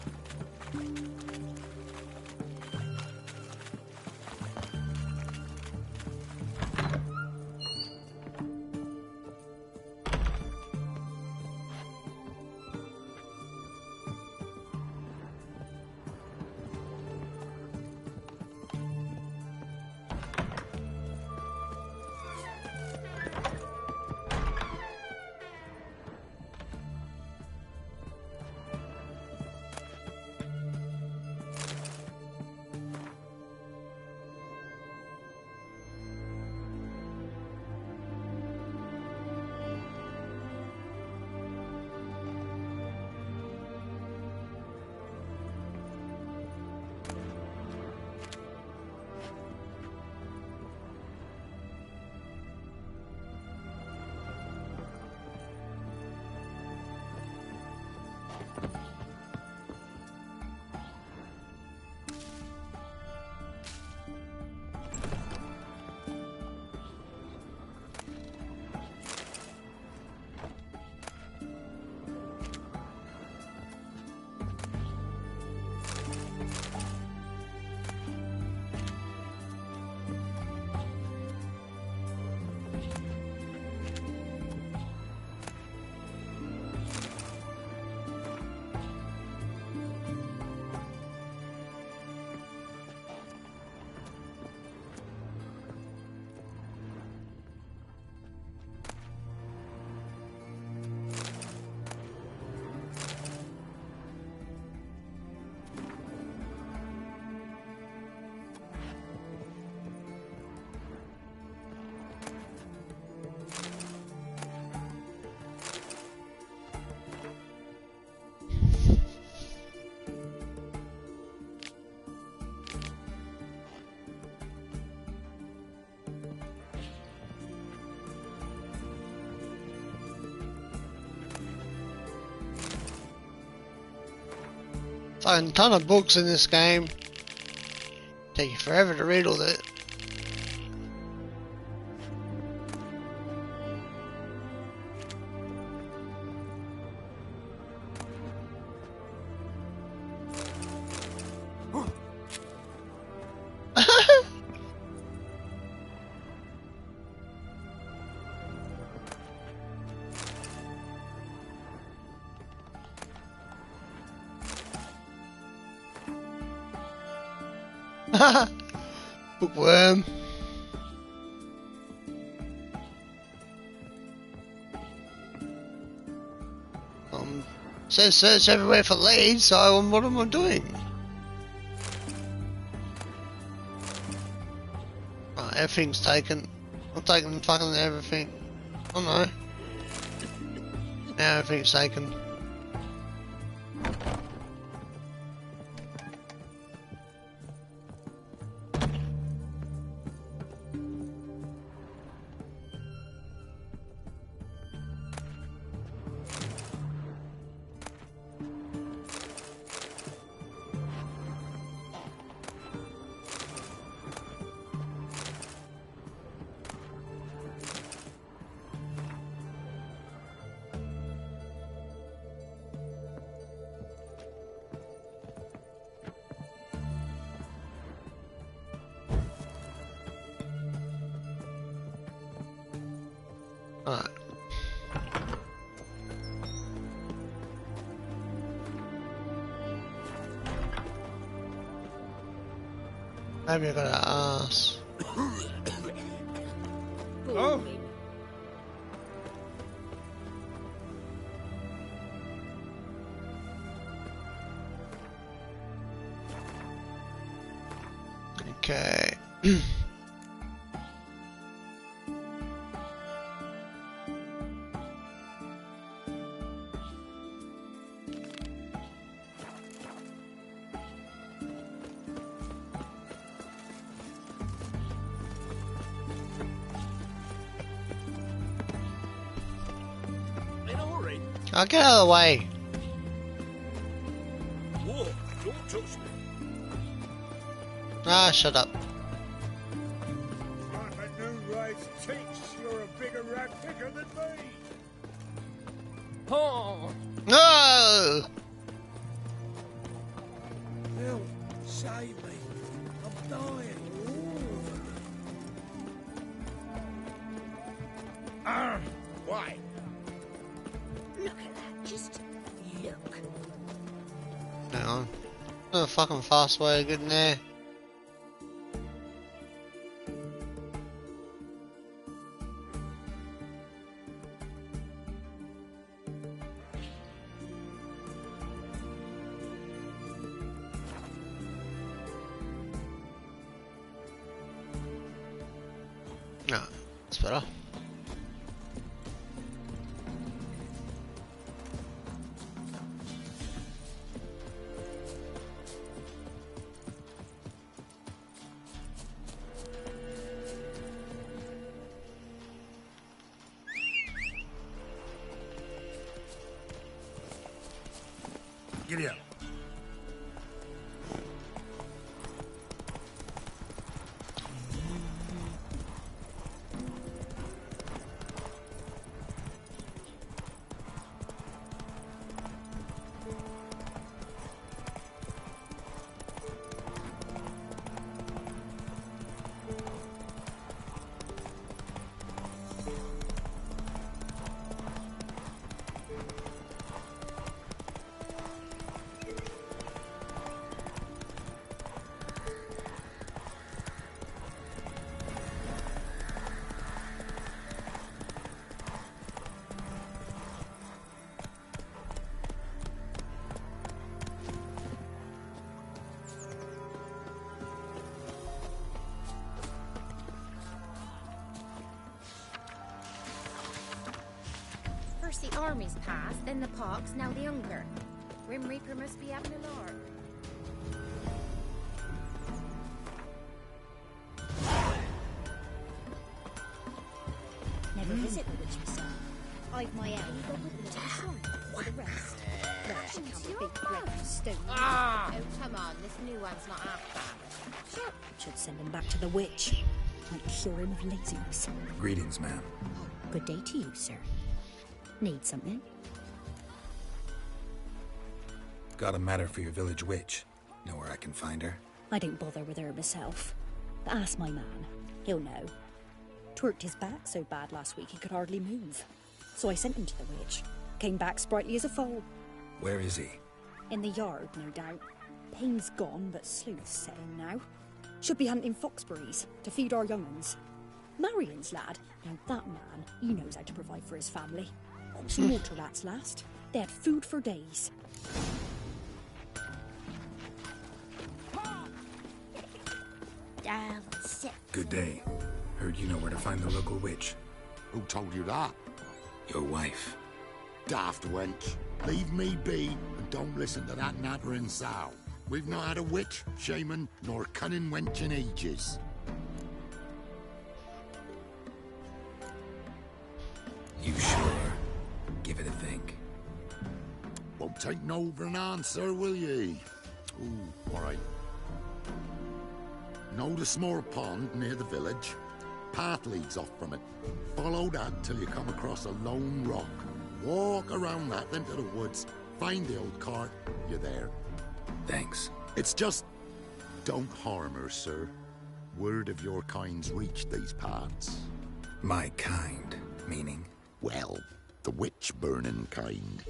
Fucking ton of books in this game. Take you forever to read all that. Bookworm. Says search everywhere for leads, so what am I doing? Oh, everything's taken. I'm taking fucking everything. Oh no. Now everything's taken. Alright. Maybe I gotta ask. Oh! Okay. I'll get out of the way. Whoa, don't touch me. Ah, shut up. If a new race thinks you're a bigger rat picker than me. Oh! No! Help, save me. I'm dying. Why? Look at that, just look. Hang on. There's a fucking fast way of getting there. No, that's better. Giddy up. First the armies passed, then the pox, now the hunger. Grim Reaper must be having a lark. Never visit the witch myself. I've my own. Go with me to the shrine for the rest. Look, she can't be big bread and stone. Ah! Oh, come on. This new one's not half bad. Sure. Should send him back to the witch. Might cure him of laziness. Greetings, ma'am. Good day to you, sir. Need something? Got a matter for your village witch. Know where I can find her? I don't bother with her myself. But ask my man. He'll know. Twerked his back so bad last week he could hardly move. So I sent him to the witch. Came back sprightly as a foal. Where is he? In the yard, no doubt. Pain's gone, but sleuth's setting now. Should be hunting foxberries to feed our young'uns. Marion's lad, now that man, he knows how to provide for his family. Some water rats last. They had food for days. Good day. Heard you know where to find the local witch. Who told you that? Your wife. Daft wench. Leave me be and don't listen to that nattering sow. We've not had a witch, shaman, nor cunning wench in ages. You sure? Give it a think. Won't take no for an answer, will ye? Ooh, all right. Know the small pond near the village? Path leads off from it. Follow that till you come across a lone rock. Walk around that into the woods. Find the old cart. You're there. Thanks. It's just... don't harm her, sir. Word of your kind's reached these parts. My kind, meaning? Well, the witch-burning kind.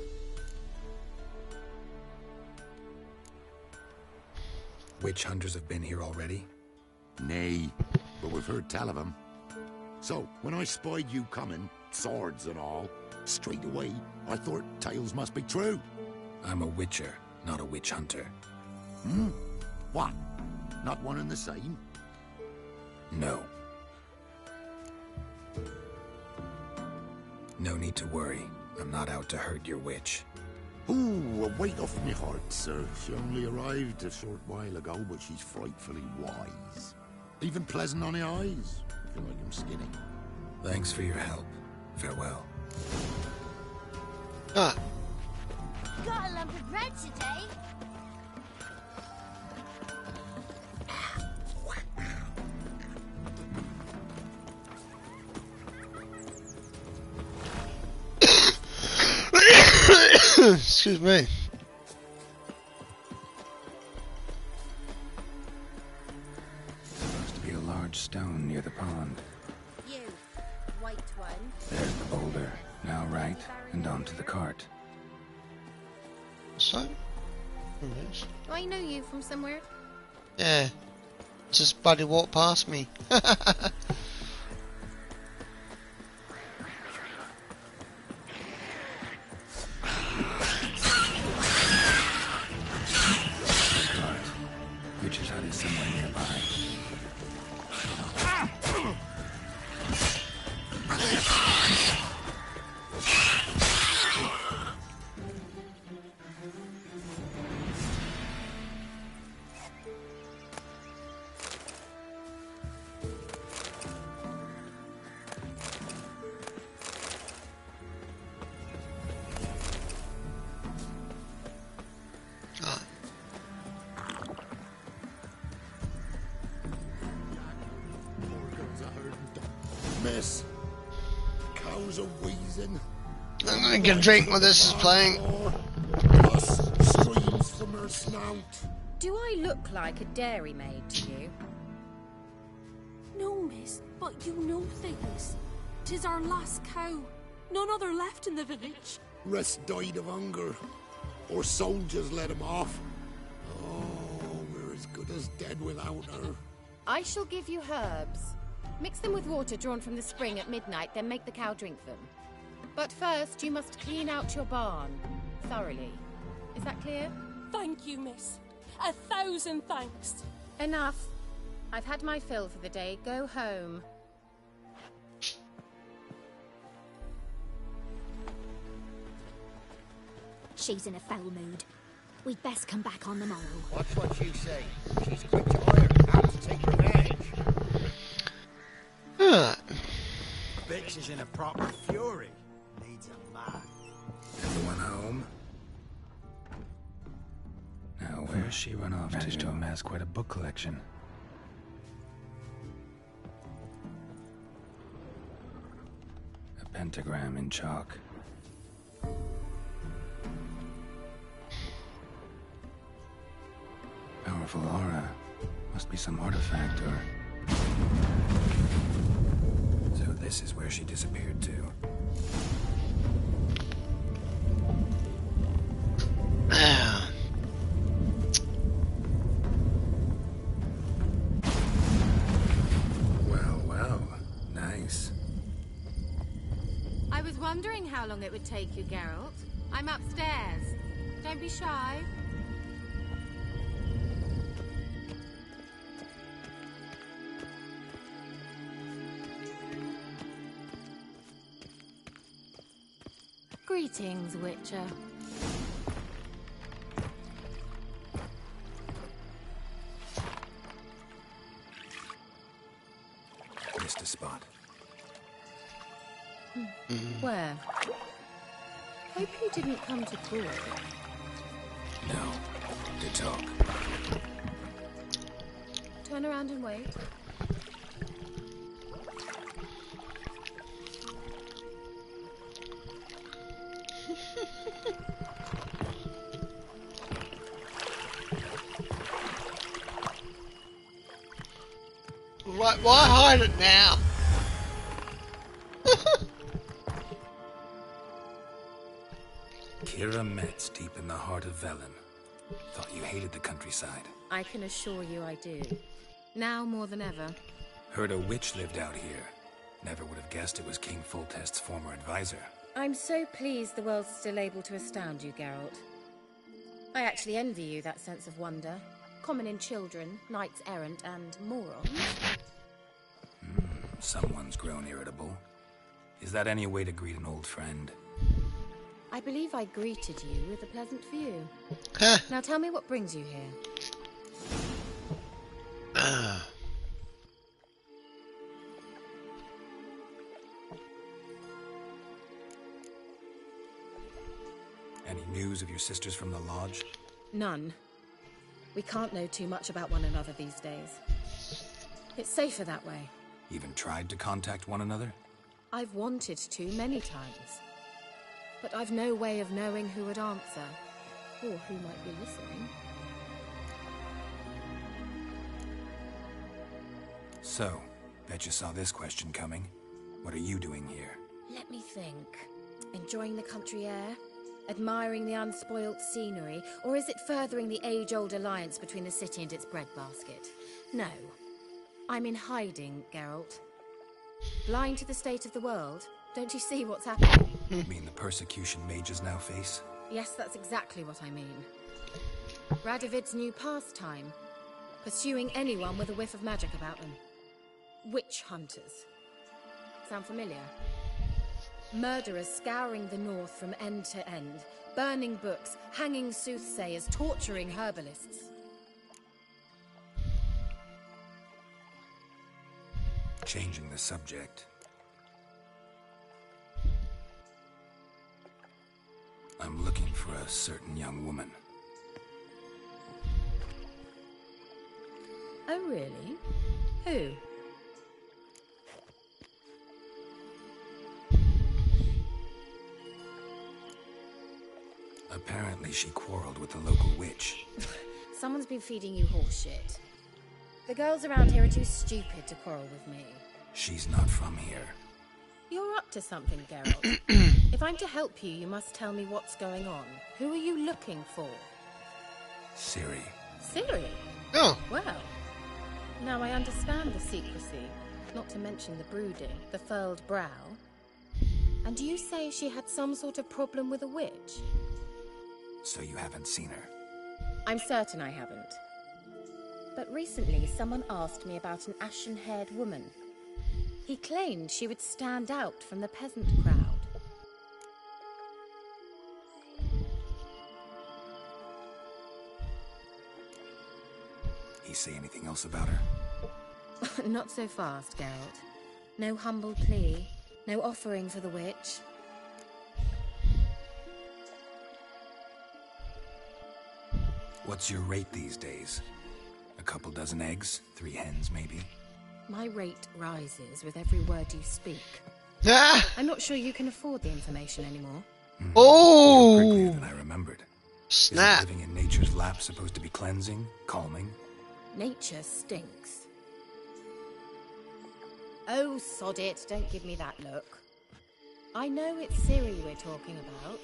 Witch hunters have been here already? Nay, but we've heard tell of them. So, when I spied you coming, swords and all, straight away, I thought tales must be true. I'm a witcher, not a witch hunter. Hmm? What? Not one and the same? No. No need to worry. I'm not out to hurt your witch. Ooh, a weight off me heart, sir. She only arrived a short while ago, but she's frightfully wise. Even pleasant on the eyes, if you like 'em skinny. Thanks for your help. Farewell. Got a lump of bread today. Excuse me. Supposed to be a large stone near the pond. You, white one. There's the boulder. Now right, and onto the cart. So? Do I know you from somewhere? Yeah. Just buddy walked past me. Witch's hut is somewhere nearby. Miss, cows are wheezing. I'm gonna get a drink while this is playing. Pus streams from her snout. Do I look like a dairymaid to you? No, miss, but you know things. 'Tis our last cow. None other left in the village. Rest died of hunger, or soldiers let him off. Oh, we're as good as dead without her. I shall give you herbs. Mix them with water drawn from the spring at midnight, then make the cow drink them. But first, you must clean out your barn thoroughly. Is that clear? Thank you, miss. 1,000 thanks. Enough. I've had my fill for the day. Go home. She's in a foul mood. We'd best come back on the morrow. Watch what you say. She's quick to ire, out to take revenge. Huh. Bitch is in a proper fury. needs a man. Everyone home? Now, where's she run off to? Managed to amass quite a book collection. A pentagram in chalk. Powerful aura. Must be some artifact or... So this is where she disappeared to. Well, nice. I was wondering how long it would take you, Geralt. I'm upstairs. Don't be shy. Greetings, Wicher. Missed a spot. Where? Hope you didn't come to court. No. To talk. Turn around and wait. Why hide it now? Kira Metz, deep in the heart of Velen. Thought you hated the countryside. I can assure you I do. Now more than ever. Heard a witch lived out here. Never would have guessed it was King Foltest's former advisor. I'm so pleased the world's still able to astound you, Geralt. I actually envy you that sense of wonder. Common in children, knights errant, and morons. Someone's grown irritable. Is that any way to greet an old friend? I believe I greeted you with a pleasant view. Now tell me what brings you here. Any news of your sisters from the lodge? None. We can't know too much about one another these days. It's safer that way. Even tried to contact one another? I've wanted to many times. But I've no way of knowing who would answer, or who might be listening. So, bet you saw this question coming. What are you doing here? Let me think. Enjoying the country air? Admiring the unspoilt scenery? Or is it furthering the age-old alliance between the city and its breadbasket? No. I'm in hiding, Geralt. Blind to the state of the world? Don't you see what's happening? You mean the persecution mages now face? Yes, that's exactly what I mean. Radovid's new pastime. Pursuing anyone with a whiff of magic about them. Witch hunters. Sound familiar? Murderers scouring the north from end to end. Burning books, hanging soothsayers, torturing herbalists. Changing the subject. I'm looking for a certain young woman. Oh, really? Who? Apparently she quarreled with the local witch. Someone's been feeding you horseshit. The girls around here are too stupid to quarrel with me. She's not from here. You're up to something, Geralt. If I'm to help you, you must tell me what's going on. Who are you looking for? Ciri. Ciri? Oh. Well, now I understand the secrecy, not to mention the brooding, the furled brow. And you say she had some sort of problem with a witch? So you haven't seen her? I'm certain I haven't. But recently, someone asked me about an ashen-haired woman. He claimed she would stand out from the peasant crowd. He say anything else about her? Not so fast, Geralt. No humble plea, no offering for the witch. What's your rate these days? A couple dozen eggs? 3 hens, maybe? My rate rises with every word you speak. I'm not sure you can afford the information anymore. You're pricklier than I remembered. Snap. Isn't living in nature's lap supposed to be cleansing, calming? Nature stinks. Oh, sod it. Don't give me that look. I know it's Ciri we're talking about.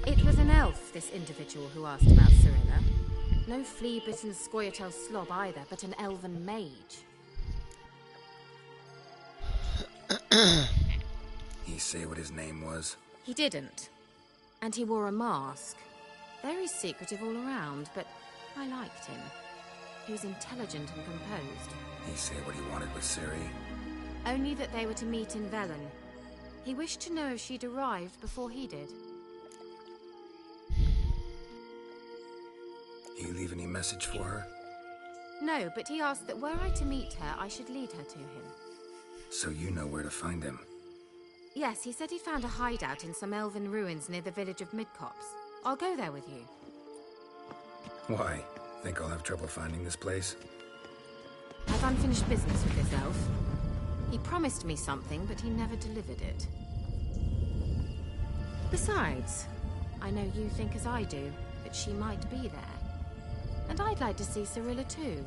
It was an elf, this individual who asked about Cirilla. No flea-bitten Scoia'tael slob either, but an elven mage. He say what his name was? He didn't. And he wore a mask. Very secretive all around, but I liked him. He was intelligent and composed. He say what he wanted with Ciri? Only that they were to meet in Velen. He wished to know if she'd arrived before he did. He leave any message for her? No, but he asked that were I to meet her, I should lead her to him. So you know where to find him? Yes, he said he'd found a hideout in some elven ruins near the village of Midcopse. I'll go there with you. Why? Think I'll have trouble finding this place? I've unfinished business with this elf. He promised me something, but he never delivered it. Besides, I know you think as I do, that she might be there. And I'd like to see Cirilla too.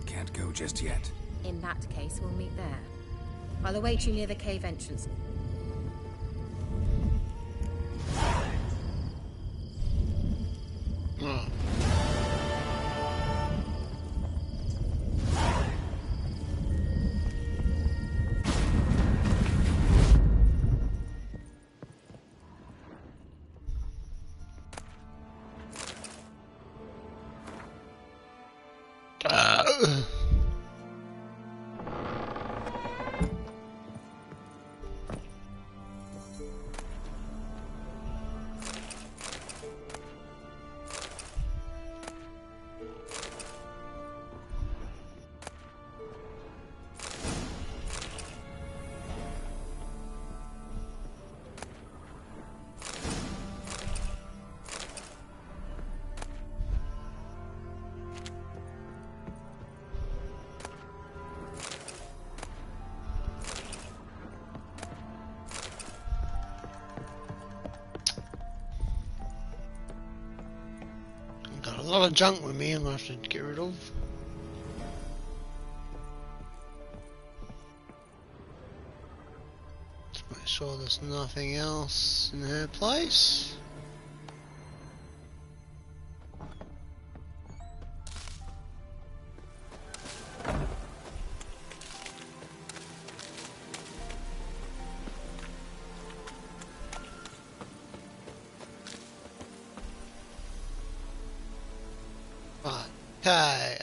Can't go just yet. In that case, we'll meet there. I'll await you near the cave entrance. Got a lot of junk with me I'm gonna have to get rid of. Just make sure there's nothing else in her place. Okay,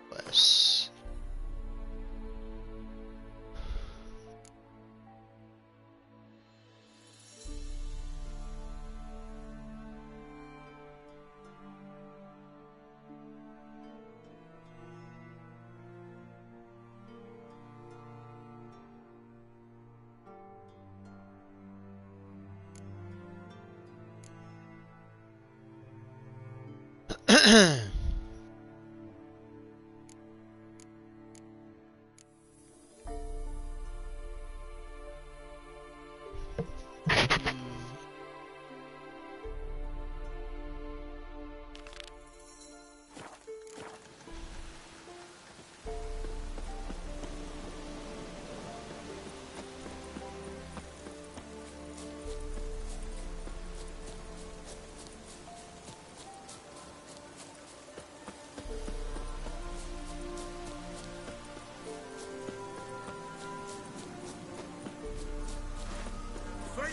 where's...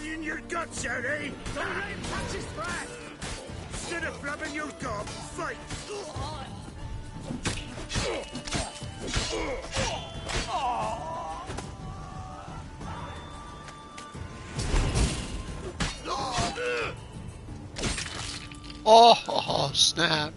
In your guts, Eddie! Don't let him touch his flat! Instead of blabbing your gob, fight! Oh, snap.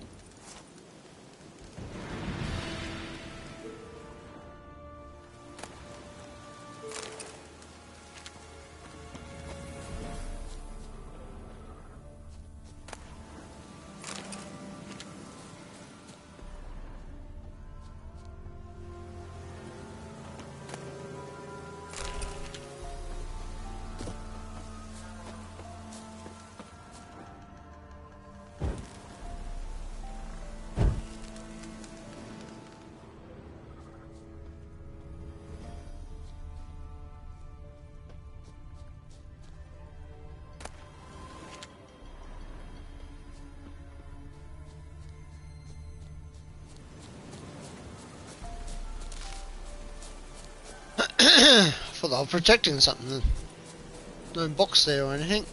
I thought they were protecting something. No box there or anything.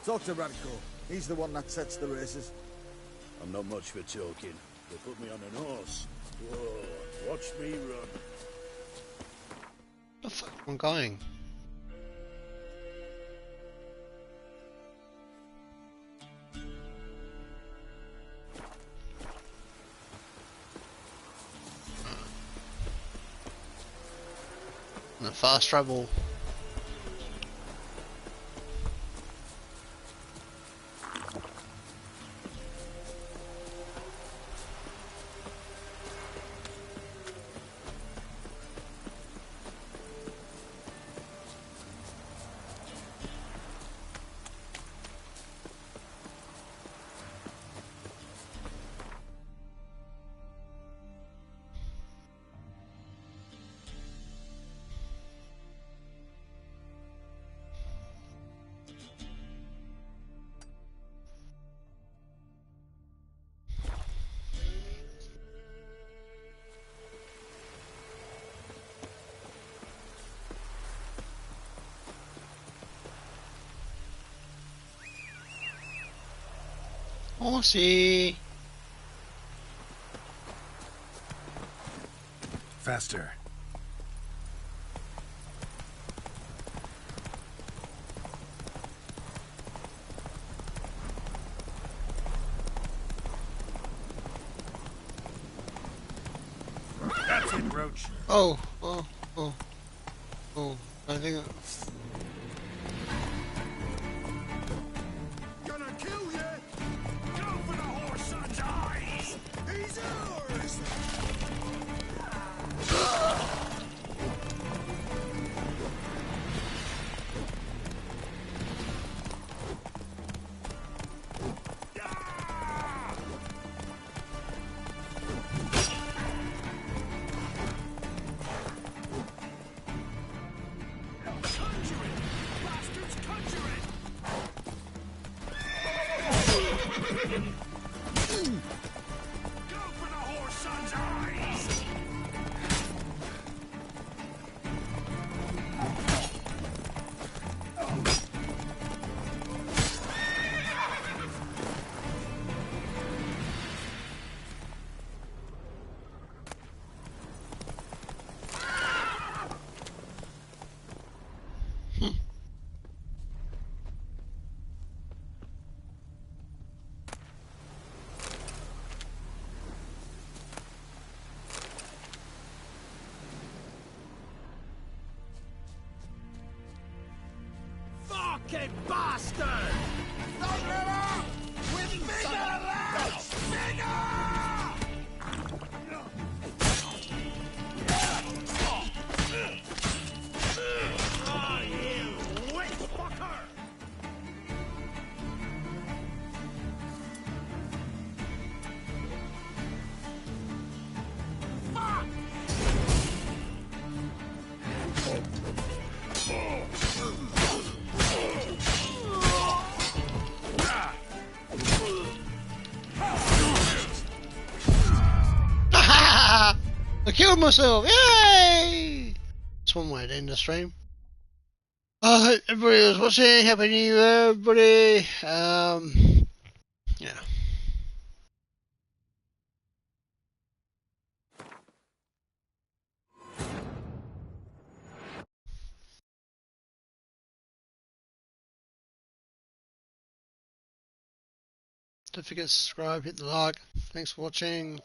Talk to Radko. He's the one that sets the races. I'm not much for talking. They put me on an horse. Whoa, watch me run. The fuck am I going? The fast travel. Horsey. Faster. That's it, Roach. Oh, I think. Gonna kill you! Go for the horse son's eyes! He's yours! Fucking bastard! Don't let up! With bigger legs! Bigger! Ah, you witch fucker! I killed myself! Yay! That's one way to end the stream. I hope everybody was watching. Happy New Year, everybody. Yeah. Don't forget to subscribe, hit the like. Thanks for watching.